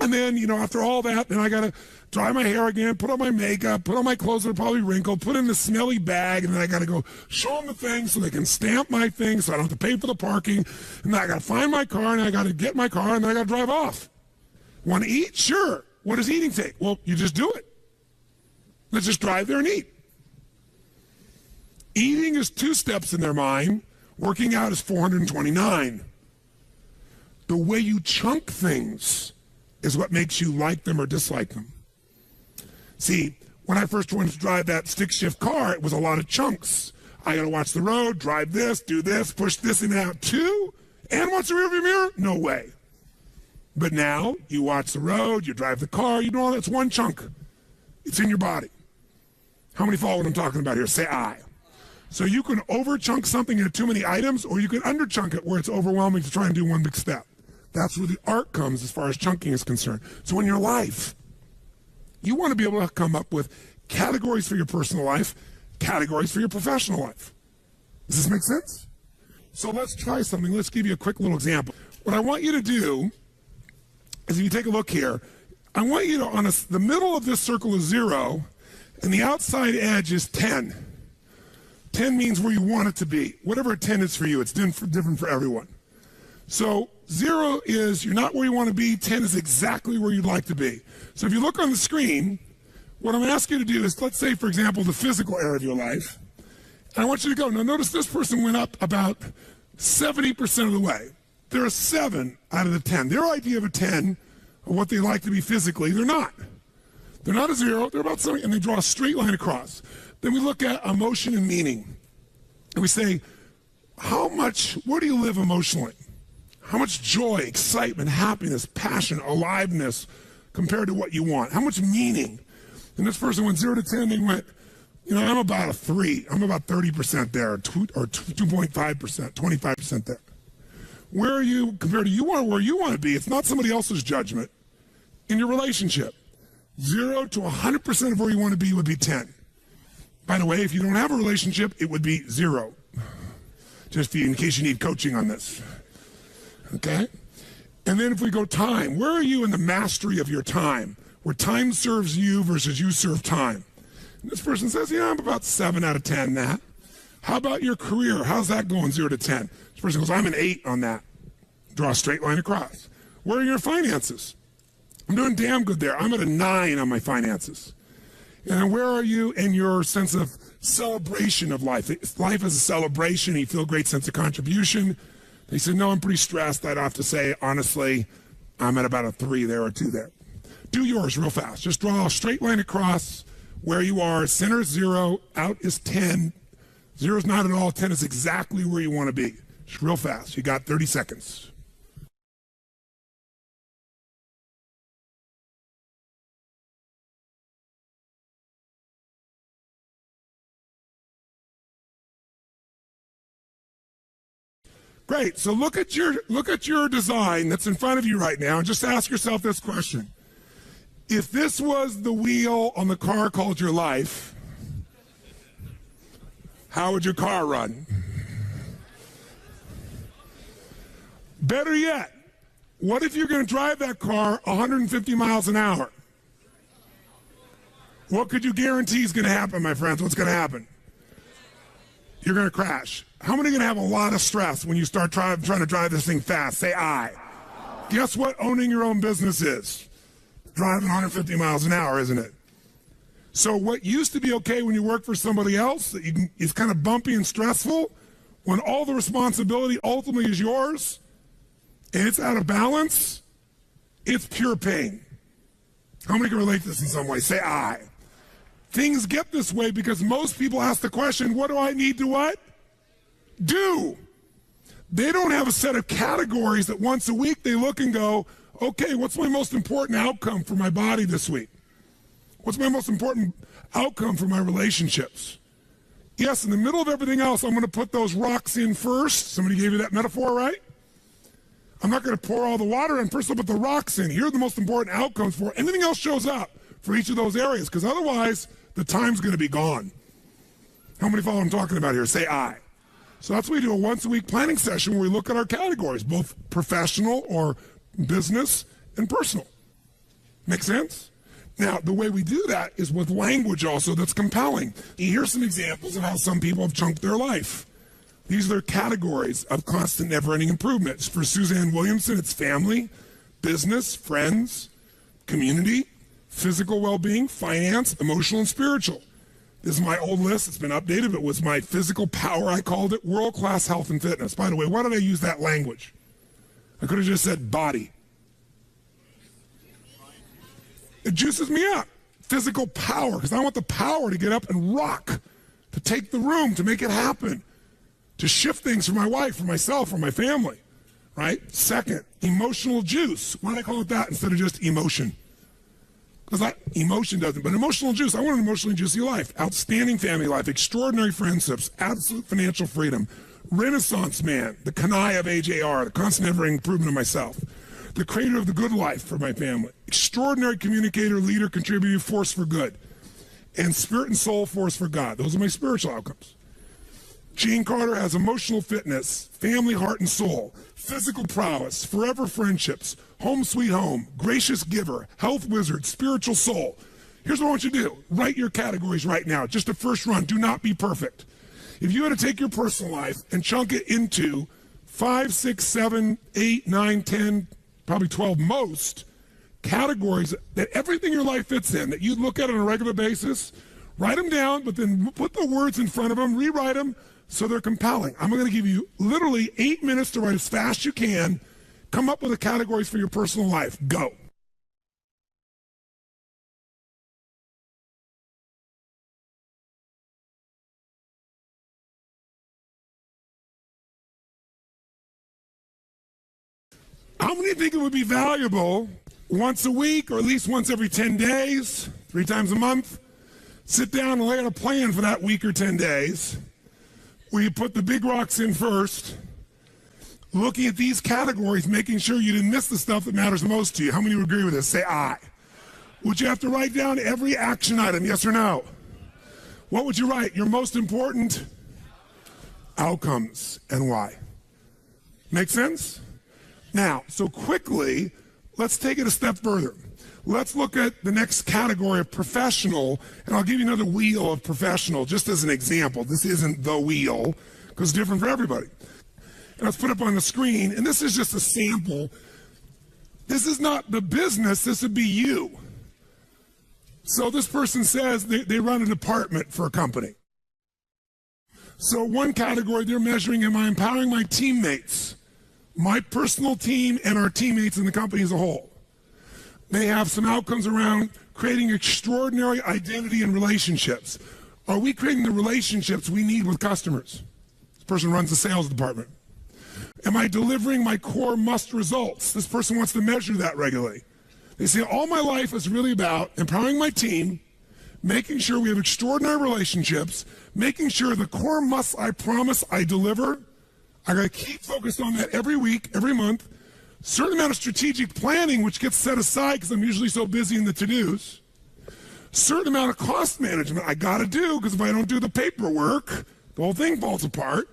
And then, after all that, then I got to dry my hair again, put on my makeup, put on my clothes that are probably wrinkled, put in the smelly bag, and then I got to go show them the thing so they can stamp my thing so I don't have to pay for the parking. And then I got to find my car, and I got to get my car, and then I got to drive off. Want to eat? Sure. What does eating take? Well, you just do it. Let's just drive there and eat. Eating is 2 steps in their mind. Working out is 429. The way you chunk things is what makes you like them or dislike them. See, when I first wanted to drive that stick shift car, it was a lot of chunks. I gotta watch the road, drive this, do this, push this and out too, and watch the rearview mirror? No way. But now, you watch the road, you drive the car, you do all that's one chunk. It's in your body. How many follow what I'm talking about here? Say aye. So you can over-chunk something into too many items, or you can under-chunk it where it's overwhelming to try and do one big step. That's where the art comes as far as chunking is concerned. So in your life, you want to be able to come up with categories for your personal life, categories for your professional life. Does this make sense? So let's try something. Let's give you a quick little example. What I want you to do is, if you take a look here, I want you to, the middle of this circle is 0, and the outside edge is 10. 10 means where you want it to be. Whatever 10 is for you, it's different for everyone. So 0 is you're not where you want to be. 10 is exactly where you'd like to be. So if you look on the screen, what I'm asking you to do is, let's say, for example, the physical area of your life. And I want you to go. Now, notice this person went up about 70% of the way. They're a 7 out of the 10. Their idea of a 10, of what they like to be physically, they're not. They're not a 0. They're about 70, and they draw a straight line across. Then we look at emotion and meaning. And we say, where do you live emotionally? How much joy, excitement, happiness, passion, aliveness compared to what you want? How much meaning? And this person went 0 to 10, they went, I'm about a 3. I'm about 30% there, or 2.5%, 25% there. Where are you compared to where you want to be? It's not somebody else's judgment. In your relationship, 0 to 100% of where you want to be would be 10. By the way, if you don't have a relationship, it would be 0. Just in case you need coaching on this. Okay? And then if we go time, where are you in the mastery of your time? Where time serves you versus you serve time. And this person says, I'm about 7 out of 10 that. How about your career? How's that going 0 to 10? This person goes, I'm an 8 on that. Draw a straight line across. Where are your finances? I'm doing damn good there. I'm at a 9 on my finances. And then where are you in your sense of celebration of life? Life is a celebration. You feel a great sense of contribution. He said, no, I'm pretty stressed. I'd have to say, honestly, I'm at about a 3 there or 2 there. Do yours real fast. Just draw a straight line across where you are. Center is 0, out is 10. 0 is not at all, 10 is exactly where you want to be. Just real fast. You got 30 seconds. Great. So look at your design that's in front of you right now and just ask yourself this question. If this was the wheel on the car called your life, how would your car run? Better yet, what if you're going to drive that car 150 miles an hour? What could you guarantee is going to happen, my friends? What's going to happen? You're going to crash. How many are going to have a lot of stress when you start trying to drive this thing fast? Say I. Guess what owning your own business is? Driving 150 miles an hour, isn't it? So what used to be okay when you work for somebody else, is kind of bumpy and stressful, when all the responsibility ultimately is yours, and it's out of balance, it's pure pain. How many can relate to this in some way? Say I. Things get this way because most people ask the question, what do I need to what? Do. They don't have a set of categories that once a week they look and go, okay, what's my most important outcome for my body this week? What's my most important outcome for my relationships? Yes, in the middle of everything else, I'm going to put those rocks in first. Somebody gave you that metaphor, right? I'm not going to pour all the water in. First, I'll put the rocks in. Here are the most important outcomes for it. Anything else shows up for each of those areas, because otherwise the time's going to be gone. How many follow what I'm talking about here? Say I. So that's why we do a once-a-week planning session where we look at our categories, both professional or business and personal. Make sense? Now, the way we do that is with language also that's compelling. Here's some examples of how some people have chunked their life. These are their categories of constant never-ending improvements. For Suzanne Williamson, it's family, business, friends, community, physical well-being, finance, emotional, and spiritual. This is my old list. It's been updated, but it was my physical power, I called it, world-class health and fitness. By the way, why did I use that language? I could have just said body. It juices me up. Physical power, because I want the power to get up and rock, to take the room, to make it happen, to shift things for my wife, for myself, for my family, right? Second, emotional juice. Why did I call it that instead of just emotion? Because emotion doesn't, but emotional juice. I want an emotionally juicy life. Outstanding family life, extraordinary friendships, absolute financial freedom, Renaissance man, the Kanai of AJR, the constant ever improvement of myself, the creator of the good life for my family, extraordinary communicator, leader, contributor, force for good, and spirit and soul force for God. Those are my spiritual outcomes. Gene Carter has emotional fitness, family, heart, and soul, physical prowess, forever friendships, home sweet home, gracious giver, health wizard, spiritual soul. Here's what I want you to do. Write your categories right now. Just a first run. Do not be perfect. If you had to take your personal life and chunk it into 5, 6, 7, 8, 9, 10, probably 12 most categories that everything in your life fits in, that you look at on a regular basis, write them down, but then put the words in front of them, rewrite them so they're compelling. I'm going to give you literally 8 minutes to write as fast as you can. Come up with the categories for your personal life. Go. How many think it would be valuable once a week or at least once every 10 days, 3 times a month, sit down and lay out a plan for that week or 10 days where you put the big rocks in first, looking at these categories, making sure you didn't miss the stuff that matters most to you. How many would agree with this? Say I. Would you have to write down every action item, yes or no? What would you write? Your most important outcomes and why. Make sense? Now, so quickly, let's take it a step further. Let's look at the next category of professional, and I'll give you another wheel of professional just as an example. This isn't the wheel, because it's different for everybody. And let's put it up on the screen, and this is just a sample. This is not the business, this would be you. So this person says they run a department for a company. So one category, they're measuring, am I empowering my teammates my personal team and our teammates in the company as a whole. They have some outcomes around creating extraordinary identity and relationships. Are we creating the relationships we need with customers? This person runs the sales department. Am I delivering my core must results? This person wants to measure that regularly. They say, all my life is really about empowering my team, making sure we have extraordinary relationships, making sure the core musts I promise I deliver. I got to keep focused on that every week, every month. Certain amount of strategic planning, which gets set aside because I'm usually so busy in the to-dos. Certain amount of cost management I got to do because if I don't do the paperwork, the whole thing falls apart.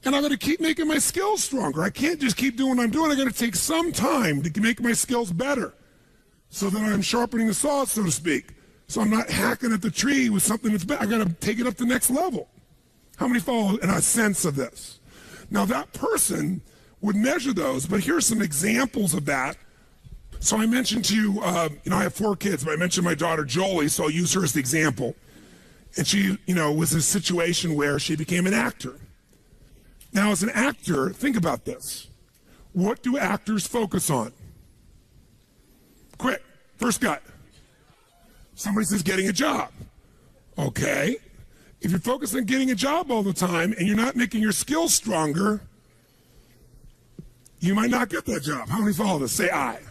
And I got to keep making my skills stronger. I can't just keep doing what I'm doing. I got to take some time to make my skills better so that I'm sharpening the saw, so to speak. So I'm not hacking at the tree with something that's bad. I got to take it up to the next level. How many follow in a sense of this? Now that person would measure those, but here's some examples of that. So I mentioned to you, I have 4 kids, but I mentioned my daughter Jolie, so I'll use her as the example. And she, was in a situation where she became an actor. Now as an actor, think about this. What do actors focus on? Quick, first gut. Somebody says getting a job. Okay. If you're focused on getting a job all the time and you're not making your skills stronger, you might not get that job. How many follow this? Say aye.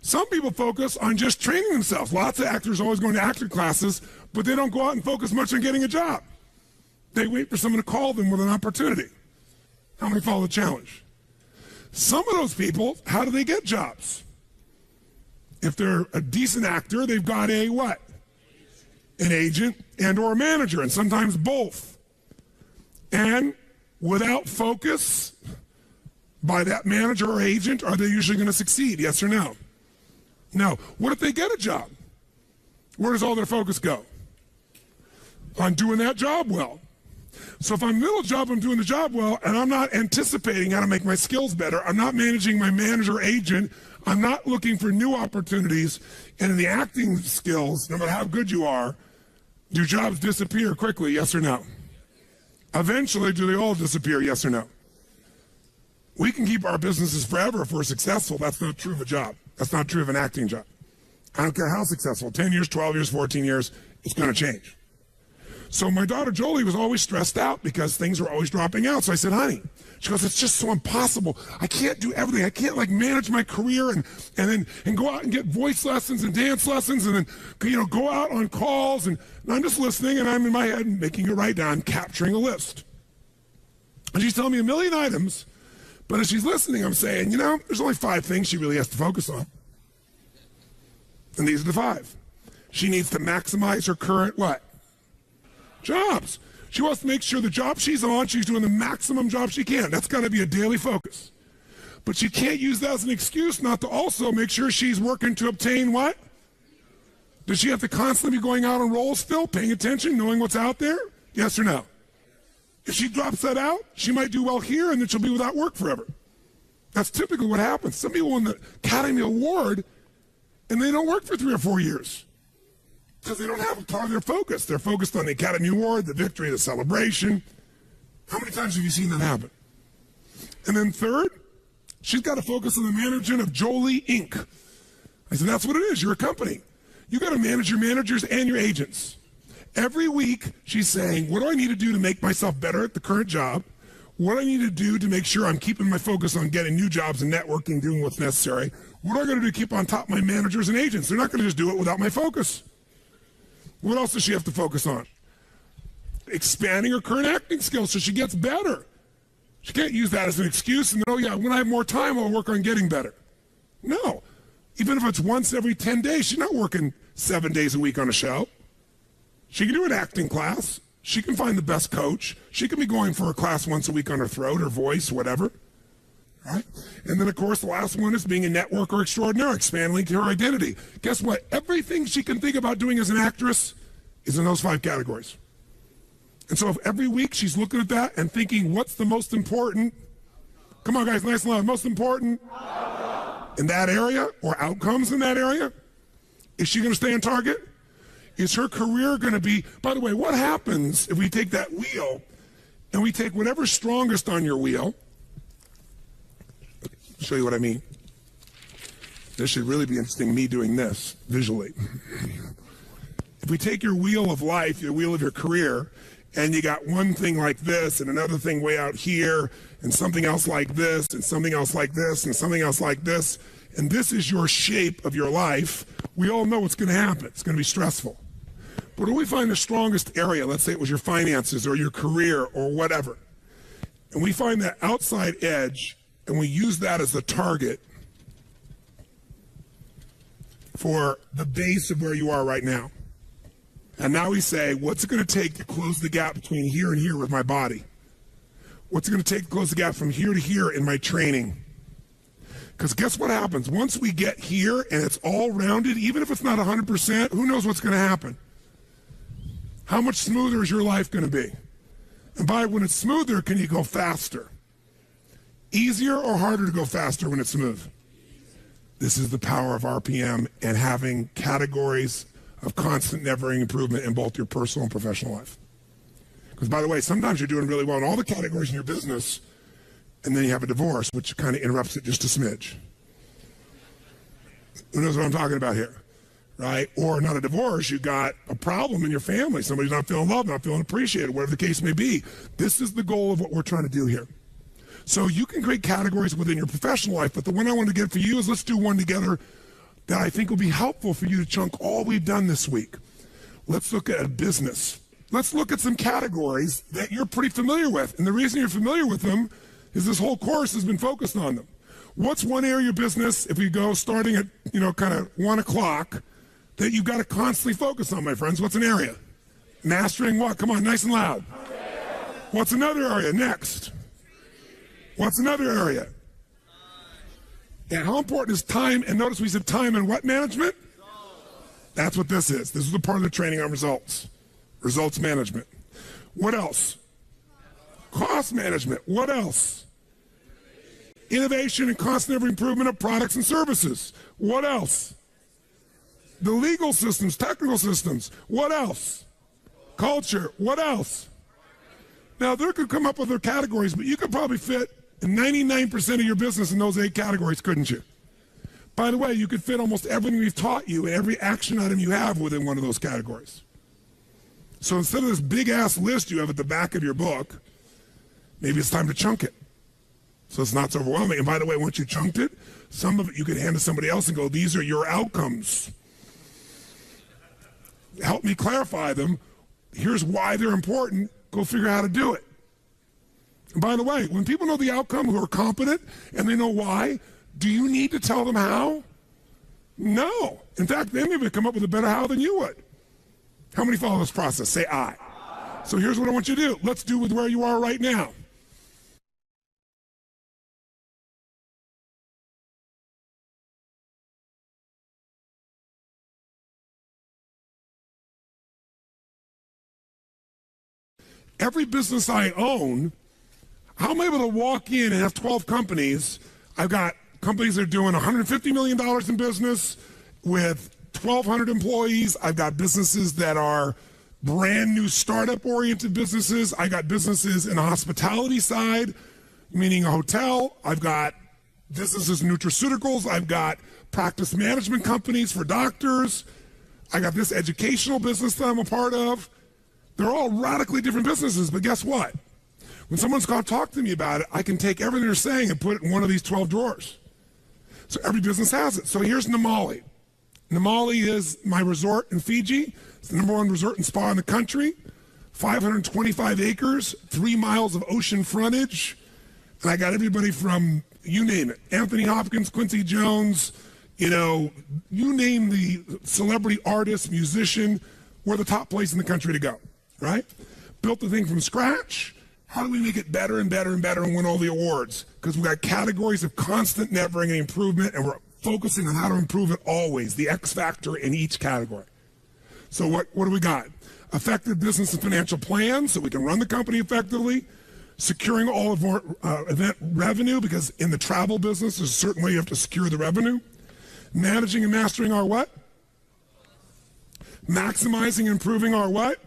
Some people focus on just training themselves. Lots of actors always going to actor classes, but they don't go out and focus much on getting a job. They wait for someone to call them with an opportunity. How many follow the challenge? Some of those people, how do they get jobs? If they're a decent actor, they've got a what? An agent and or a manager, and sometimes both. And without focus by that manager or agent, are they usually going to succeed? Yes or no? No. What if they get a job? Where does all their focus go? On doing that job well. So if I'm middle job, I'm doing the job well, and I'm not anticipating how to make my skills better. I'm not managing my manager agent. I'm not looking for new opportunities. And in the acting skills, no matter how good you are, do jobs disappear quickly, yes or no? Eventually, do they all disappear, yes or no? We can keep our businesses forever if we're successful. That's not true of a job. That's not true of an acting job. I don't care how successful, 10 years, 12 years, 14 years, it's going to change. So my daughter Jolie was always stressed out because things were always dropping out. So I said, honey, she goes, it's just so impossible. I can't do everything. I can't manage my career and go out and get voice lessons and dance lessons and then, go out on calls. And I'm just listening and I'm in my head making it right down, capturing a list. And she's telling me a million items, but as she's listening, I'm saying, there's only 5 things she really has to focus on. And these are the 5. She needs to maximize her current what? Jobs. She wants to make sure the job she's on, she's doing the maximum job she can. That's got to be a daily focus. But she can't use that as an excuse not to also make sure she's working to obtain what? Does she have to constantly be going out on rolls still, paying attention, knowing what's out there? Yes or no? If she drops that out, she might do well here and then she'll be without work forever. That's typically what happens. Some people win the Academy Award and they don't work for 3 or 4 years. Because they don't have a part of their focus. They're focused on the Academy Award, the victory, the celebration. How many times have you seen that happen? And then third, she's got to focus on the management of Jolie Inc. I said, that's what it is. You're a company. You got to manage your managers and your agents. Every week, she's saying, what do I need to do to make myself better at the current job? What do I need to do to make sure I'm keeping my focus on getting new jobs and networking, doing what's necessary? What do I got to do to keep on top of my managers and agents? They're not going to just do it without my focus. What else does she have to focus on? Expanding her current acting skills so she gets better. She can't use that as an excuse and when I have more time, I'll work on getting better. No. Even if it's once every 10 days, she's not working 7 days a week on a show. She can do an acting class. She can find the best coach. She can be going for a class once a week on her throat, her voice, whatever. Right? And then, of course, the last one is being a networker extraordinaire, expanding her identity. Guess what? Everything she can think about doing as an actress is in those 5 categories. And so if every week she's looking at that and thinking, what's the most important? Come on, guys, nice and loud. Most important in that area or outcomes in that area? Is she going to stay on target? Is her career going to be, by the way, what happens if we take that wheel and we take whatever's strongest on your wheel I'll show you what I mean. This should really be interesting, me doing this visually. If we take your wheel of life, your wheel of your career, and you got one thing like this and another thing way out here and something else like this and something else like this and something else like this, and this is your shape of your life, we all know what's going to happen. It's going to be stressful. But when we find the strongest area, let's say it was your finances or your career or whatever, and we find that outside edge and we use that as the target for the base of where you are right now. And now we say, what's it going to take to close the gap between here and here with my body? What's it going to take to close the gap from here to here in my training? Because guess what happens? Once we get here and it's all rounded, even if it's not 100%, who knows what's going to happen? How much smoother is your life going to be? And by when it's smoother, can you go faster? Easier or harder to go faster when it's smooth? This is the power of RPM and having categories of constant, never-ending improvement in both your personal and professional life. Because, by the way, sometimes you're doing really well in all the categories in your business, and then you have a divorce, which kind of interrupts it just a smidge. Who knows what I'm talking about here, right? Or not a divorce, you got a problem in your family. Somebody's not feeling loved, not feeling appreciated, whatever the case may be. This is the goal of what we're trying to do here. So you can create categories within your professional life, but the one I want to get for you is let's do one together that I think will be helpful for you to chunk all we've done this week. Let's look at business. Let's look at some categories that you're pretty familiar with. And the reason you're familiar with them is this whole course has been focused on them. What's one area of business, if we go starting at, kind of 1 o'clock, that you've got to constantly focus on, my friends? What's an area? Mastering what? Come on, nice and loud. What's another area? Next. What's another area? And how important is time? And notice we said time and what management? That's what this is. This is the part of the training on results. Results management. What else? Cost management. What else? Innovation and constant ever improvement of products and services. What else? The legal systems, technical systems. What else? Culture. What else? Now, there could come up with other categories, but you could probably fit 99% of your business in those 8 categories, couldn't you? By the way, you could fit almost everything we've taught you and every action item you have within one of those categories. So instead of this big-ass list you have at the back of your book, maybe it's time to chunk it so it's not so overwhelming. And by the way, once you chunked it, some of it you could hand to somebody else and go, these are your outcomes. Help me clarify them. Here's why they're important. Go figure out how to do it. And by the way, when people know the outcome who are competent and they know why, do you need to tell them how? No. In fact, they may come up with a better how than you would. How many follow this process? Say I. So here's what I want you to do. Let's do with where you are right now. Every business I own, how am I able to walk in and have 12 companies? I've got companies that are doing $150 million in business with 1,200 employees. I've got businesses that are brand new startup-oriented businesses. I got businesses in the hospitality side, meaning a hotel. I've got businesses in nutraceuticals. I've got practice management companies for doctors. I got this educational business that I'm a part of. They're all radically different businesses, but guess what? When someone's going to talk to me about it, I can take everything they're saying and put it in one of these 12 drawers. So every business has it. So here's Namali. Namali is my resort in Fiji. It's the #1 resort and spa in the country. 525 acres, 3 miles of ocean frontage. And I got everybody from, you name it, Anthony Hopkins, Quincy Jones, you name the celebrity artist, musician, we're the top place in the country to go, right? Built the thing from scratch. How do we make it better and better and better and win all the awards? Because we've got categories of constant, never-ending improvement, and we're focusing on how to improve it always, the X factor in each category. So what do we got? Effective business and financial plans so we can run the company effectively. Securing all of our event revenue, because in the travel business, there's a certain way you have to secure the revenue. Managing and mastering our what? Maximizing and improving our what?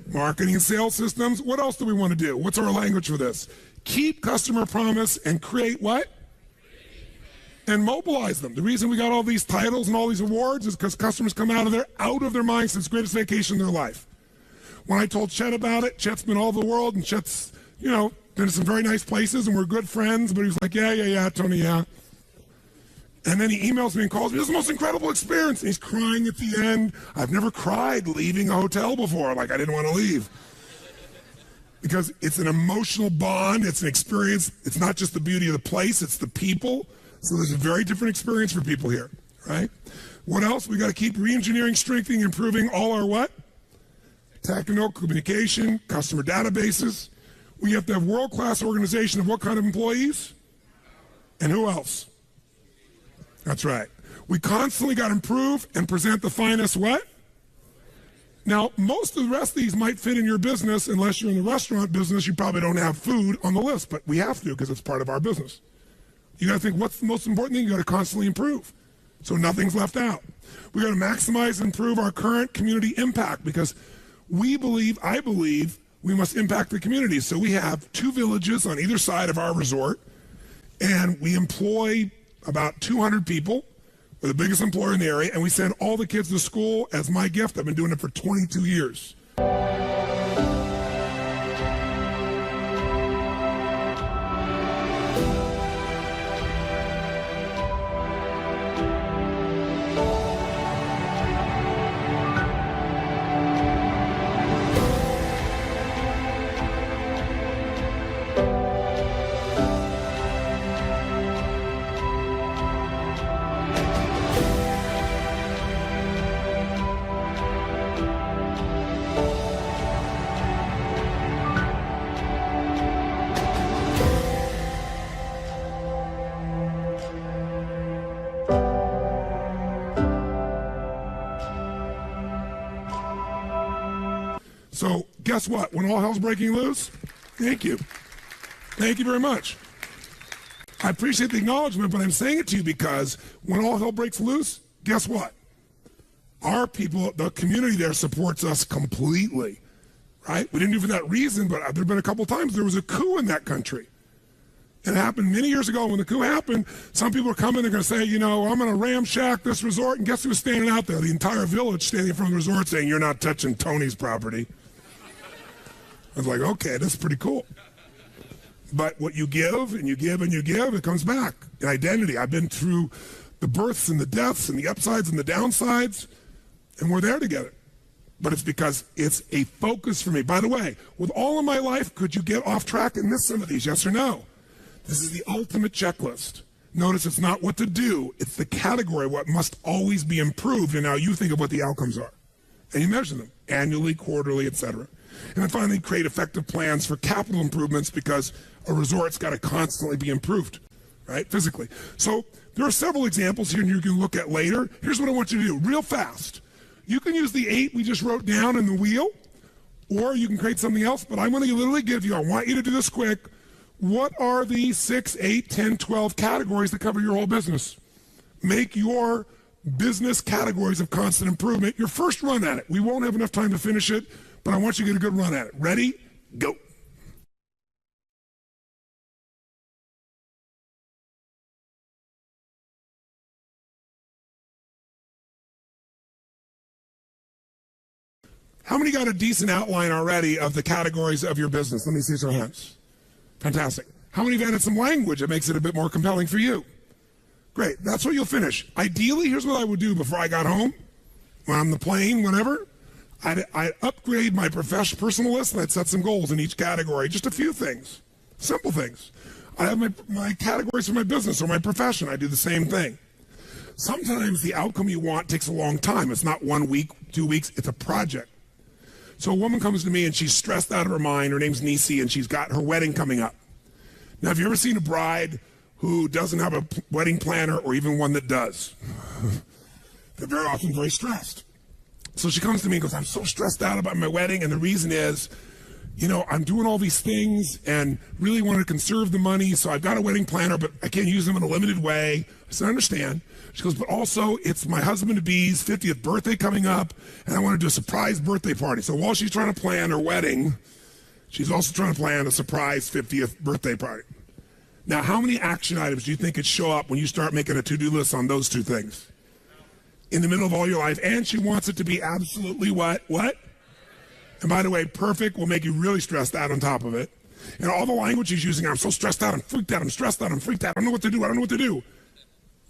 Marketing and sales systems. What else do we want to do? What's our language for this? Keep customer promise and create what? and mobilize them. The reason we got all these titles and all these awards is because customers come out of their minds. It's the greatest vacation in their life. When I told Chet about it, Chet's been all over the world, and Chet's, been to some very nice places, and we're good friends, but he was like, yeah, Tony, yeah. And then he emails me and calls me, "This is the most incredible experience." And he's crying at the end. I've never cried leaving a hotel before. Like, I didn't want to leave. Because it's an emotional bond. It's an experience. It's not just the beauty of the place. It's the people. So there's a very different experience for people here, right? What else? We got to keep re-engineering, strengthening, improving all our what? Technical communication, customer databases. We have to have world-class organization of what kind of employees? And who else? That's right. We constantly got to improve and present the finest what? Now, most of the rest of these might fit in your business. Unless you're in the restaurant business, you probably don't have food on the list, but we have to because it's part of our business. You got to think, what's the most important thing? You got to constantly improve so nothing's left out. We got to maximize and improve our current community impact because I believe we must impact the community. So we have 2 villages on either side of our resort, and we employ about 200 people. We're the biggest employer in the area, and we send all the kids to school as my gift. I've been doing it for 22 years. So guess what? When all hell's breaking loose, thank you. Thank you very much. I appreciate the acknowledgement, but I'm saying it to you because when all hell breaks loose, guess what? Our people, the community there supports us completely, right? We didn't do it for that reason, but there have been a couple times there was a coup in that country. It happened many years ago. When the coup happened, some people are coming, they're going to say, I'm going to ramshack this resort, and guess who was standing out there? The entire village standing in front of the resort saying, "You're not touching Tony's property." I was like, okay, that's pretty cool. But what you give and you give and you give, it comes back. In identity, I've been through the births and the deaths and the upsides and the downsides, and we're there together. But it's because it's a focus for me. By the way, with all of my life, could you get off track and miss some of these, yes or no? This is the ultimate checklist. Notice it's not what to do, it's the category, what must always be improved, and now you think of what the outcomes are. And you measure them, annually, quarterly, etc. And then finally, create effective plans for capital improvements because a resort's got to constantly be improved, right, physically. So there are several examples here and you can look at later. Here's what I want you to do, real fast. You can use the 8 we just wrote down in the wheel, or you can create something else, but I'm going to literally give you, I want you to do this quick, what are the 6, 8, 10, 12 categories that cover your whole business? Make your business categories of constant improvement your first run at it. We won't have enough time to finish it, but I want you to get a good run at it. Ready? Go. How many got a decent outline already of the categories of your business? Let me see some hands. Fantastic. How many have added some language that makes it a bit more compelling for you? Great. That's what you'll finish. Ideally, here's what I would do before I got home, when I'm on the plane, whatever. I'd upgrade my personal list, and I'd set some goals in each category. Just a few things, simple things. I have my categories for my business or my profession. I do the same thing. Sometimes the outcome you want takes a long time. It's not 1 week, 2 weeks. It's a project. So a woman comes to me, and she's stressed out of her mind. Her name's Nisi, and she's got her wedding coming up. Now, have you ever seen a bride who doesn't have a wedding planner or even one that does? They're very often very stressed. So she comes to me and goes, "I'm so stressed out about my wedding, and the reason is, I'm doing all these things and really want to conserve the money, so I've got a wedding planner, but I can't use them in a limited way." I said, "I understand." She goes, "But also, it's my husband-to-be's 50th birthday coming up, and I want to do a surprise birthday party." So while she's trying to plan her wedding, she's also trying to plan a surprise 50th birthday party. Now, how many action items do you think could show up when you start making a to-do list on those two things? In the middle of all your life, and she wants it to be absolutely what? What? And by the way, perfect will make you really stressed out on top of it. And all the language she's using, I'm so stressed out, I'm freaked out, I'm stressed out, I'm freaked out, I don't know what to do, I don't know what to do.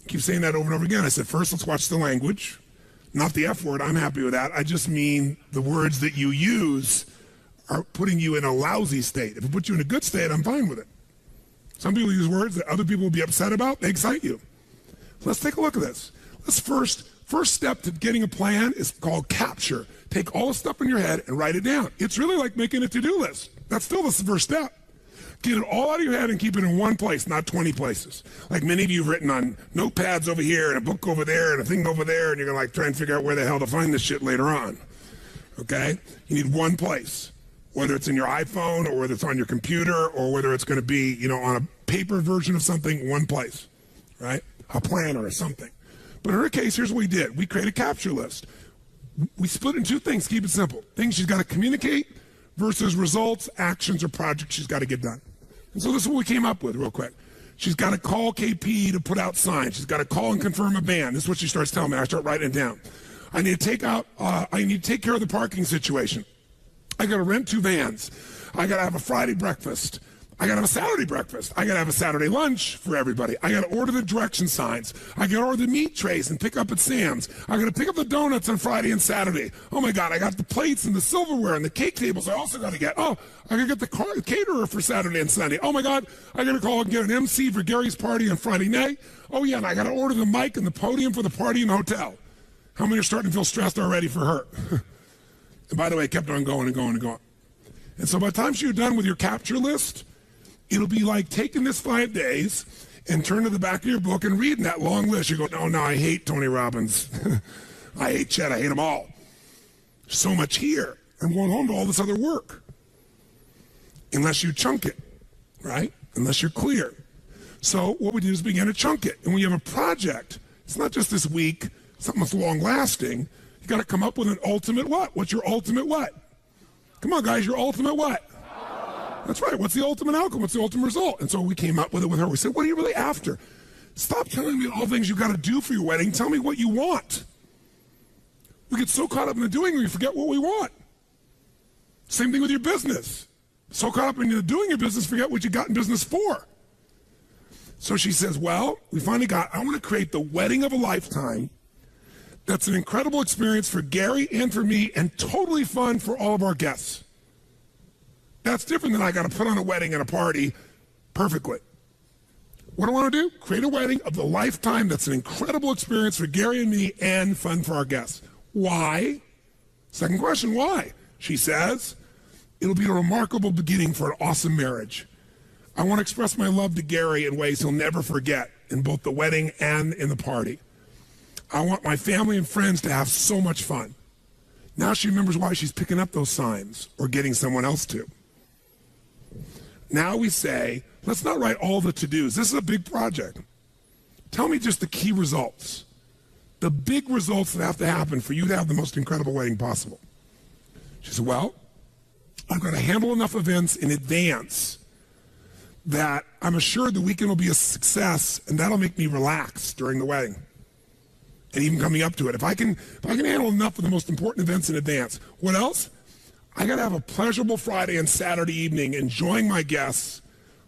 Keep saying that over and over again. I said, first, let's watch the language. Not the F word, I'm happy with that. I just mean the words that you use are putting you in a lousy state. If it puts you in a good state, I'm fine with it. Some people use words that other people will be upset about, they excite you. Let's take a look at this. Let's first step to getting a plan is called capture. Take all the stuff in your head and write it down. It's really like making a to-do list. That's still the first step. Get it all out of your head and keep it in one place, not 20 places. Like many of you have written on notepads over here and a book over there and a thing over there, and you're gonna like try and figure out where the hell to find this shit later on. Okay? You need one place, whether it's in your iPhone or whether it's on your computer or whether it's gonna be, on a paper version of something, one place, right? A planner or something. But in her case, here's what we did. We created a capture list. We split it in two things, keep it simple. Things she's got to communicate versus results, actions, or projects she's got to get done. And so this is what we came up with real quick. She's got to call KP to put out signs. She's got to call and confirm a band. This is what she starts telling me. I start writing it down. I need to take care of the parking situation. I got to rent 2 vans. I got to have a Friday breakfast. I got to have a Saturday breakfast. I got to have a Saturday lunch for everybody. I got to order the direction signs. I got to order the meat trays and pick up at Sam's. I got to pick up the donuts on Friday and Saturday. Oh my God, I got the plates and the silverware and the cake tables I also got to get. Oh, I got to get the caterer for Saturday and Sunday. Oh my God, I got to call and get an MC for Gary's party on Friday night. Oh yeah, and I got to order the mic and the podium for the party in the hotel. How many are starting to feel stressed already for her? And by the way, it kept on going and going and going. And so by the time you're done with your capture list, it'll be like taking this 5 days and turn to the back of your book and reading that long list. You go, no, I hate Tony Robbins. I hate Chet. I hate them all. So much here. I'm going home to all this other work. Unless you chunk it, right? Unless you're clear. So what we do is begin to chunk it. And when you have a project, it's not just this week, something that's long lasting. You got to come up with an ultimate what? What's your ultimate what? Come on, guys, your ultimate what? That's right. What's the ultimate outcome? What's the ultimate result? And so we came up with it with her. We said, what are you really after? Stop telling me all the things you got to do for your wedding. Tell me what you want. We get so caught up in the doing, we forget what we want. Same thing with your business. So caught up in the doing your business, forget what you got in business for. So she says, well, I want to create the wedding of a lifetime that's an incredible experience for Gary and for me and totally fun for all of our guests. That's different than I got to put on a wedding and a party perfectly. What do I want to do? Create a wedding of the lifetime that's an incredible experience for Gary and me and fun for our guests. Why? Second question, why? She says, it'll be a remarkable beginning for an awesome marriage. I want to express my love to Gary in ways he'll never forget in both the wedding and in the party. I want my family and friends to have so much fun. Now she remembers why she's picking up those signs or getting someone else to. Now we say, let's not write all the to-dos. This is a big project. Tell me just the key results. The big results that have to happen for you to have the most incredible wedding possible. She said, well, I've got to handle enough events in advance that I'm assured the weekend will be a success, and that'll make me relax during the wedding and even coming up to it. If I can handle enough of the most important events in advance. What else? I got to have a pleasurable Friday and Saturday evening enjoying my guests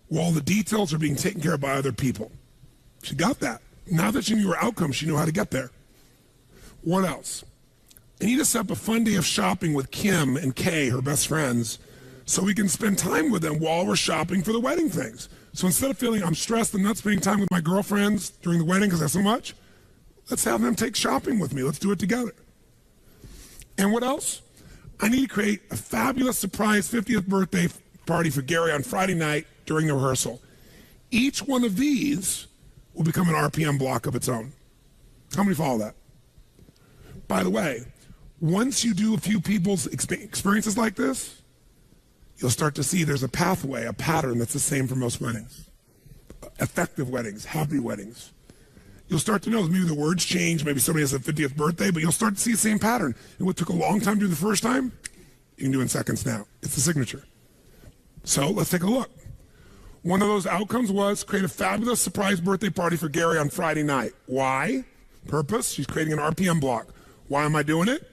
while the details are being taken care of by other people. She got that. Now that she knew her outcome, she knew how to get there. What else? I need to set up a fun day of shopping with Kim and Kay, her best friends, so we can spend time with them while we're shopping for the wedding things. So instead of feeling I'm stressed and not spending time with my girlfriends during the wedding because I have so much, let's have them take shopping with me. Let's do it together. And what else? I need to create a fabulous surprise 50th birthday party for Gary on Friday night during the rehearsal. Each one of these will become an RPM block of its own. How many follow that? By the way, once you do a few people's experiences like this, you'll start to see there's a pathway, a pattern that's the same for most weddings. Effective weddings, happy weddings. You'll start to know maybe the words change, maybe somebody has a 50th birthday, but you'll start to see the same pattern. And what took a long time to do the first time, you can do in seconds now. It's the signature. So let's take a look. One of those outcomes was create a fabulous surprise birthday party for Gary on Friday night. Why? Purpose, she's creating an RPM block. Why am I doing it?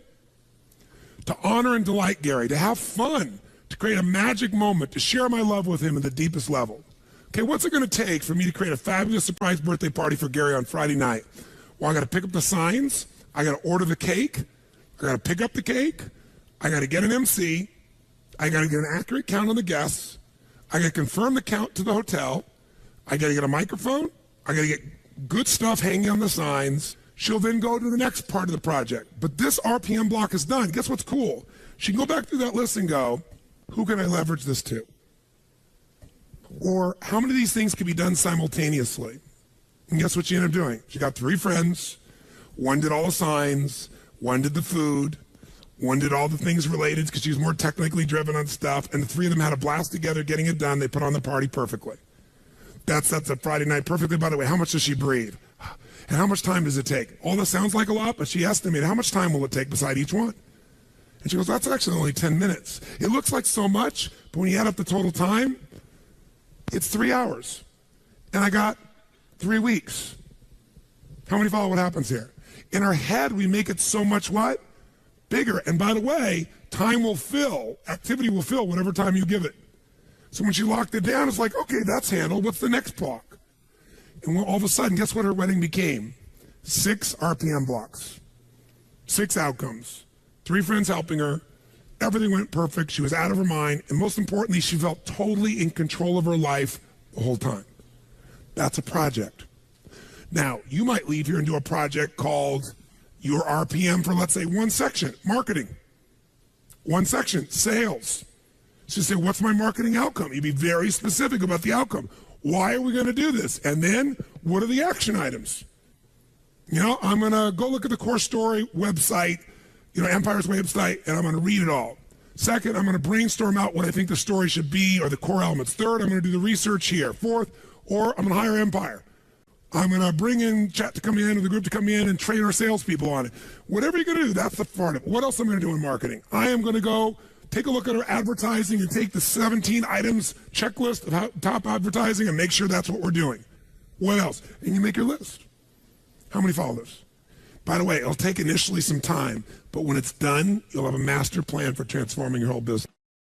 To honor and delight Gary, to have fun, to create a magic moment, to share my love with him at the deepest level. Okay, what's it going to take for me to create a fabulous surprise birthday party for Gary on Friday night? Well, I got to pick up the signs. I got to order the cake. I got to pick up the cake. I got to get an MC. I got to get an accurate count on the guests. I got to confirm the count to the hotel. I got to get a microphone. I got to get good stuff hanging on the signs. She'll then go to the next part of the project. But this RPM block is done. Guess what's cool? She can go back through that list and go, who can I leverage this to? Or how many of these things can be done simultaneously? And guess what she ended up doing? She got 3 friends. One did all the signs. One did the food. One did all the things related because she was more technically driven on stuff. And the 3 of them had a blast together getting it done. They put on the party perfectly. That sets up Friday night perfectly. By the way, how much does she breathe? And how much time does it take? All this sounds like a lot, but she estimated how much time will it take beside each one? And she goes, that's actually only 10 minutes. It looks like so much, but when you add up the total time, it's 3 hours. And I got 3 weeks. How many follow what happens here? In our head, we make it so much what? Bigger. And by the way, time will fill, activity will fill whatever time you give it. So when she locked it down, it's like, okay, that's handled. What's the next block? And all of a sudden, guess what her wedding became? 6 RPM blocks, 6 outcomes, 3 friends helping her. Everything went perfect. She was out of her mind. And most importantly, she felt totally in control of her life the whole time. That's a project. Now, you might leave here and do a project called your RPM for, let's say, one section, marketing. One section, sales. So you say, what's my marketing outcome? You be very specific about the outcome. Why are we going to do this? And then, what are the action items? You know, I'm going to go look at the core story website, Empire's website, and I'm going to read it all. Second, I'm going to brainstorm out what I think the story should be or the core elements. Third, I'm going to do the research here. Fourth, or I'm going to hire Empire. I'm going to bring in chat to come in or the group to come in and train our salespeople on it. Whatever you're going to do, that's the part of it. What else am I going to do in marketing? I am going to go take a look at our advertising and take the 17 items checklist of top advertising and make sure that's what we're doing. What else? And you make your list. How many follow this? By the way, it'll take initially some time, but when it's done, you'll have a master plan for transforming your whole business.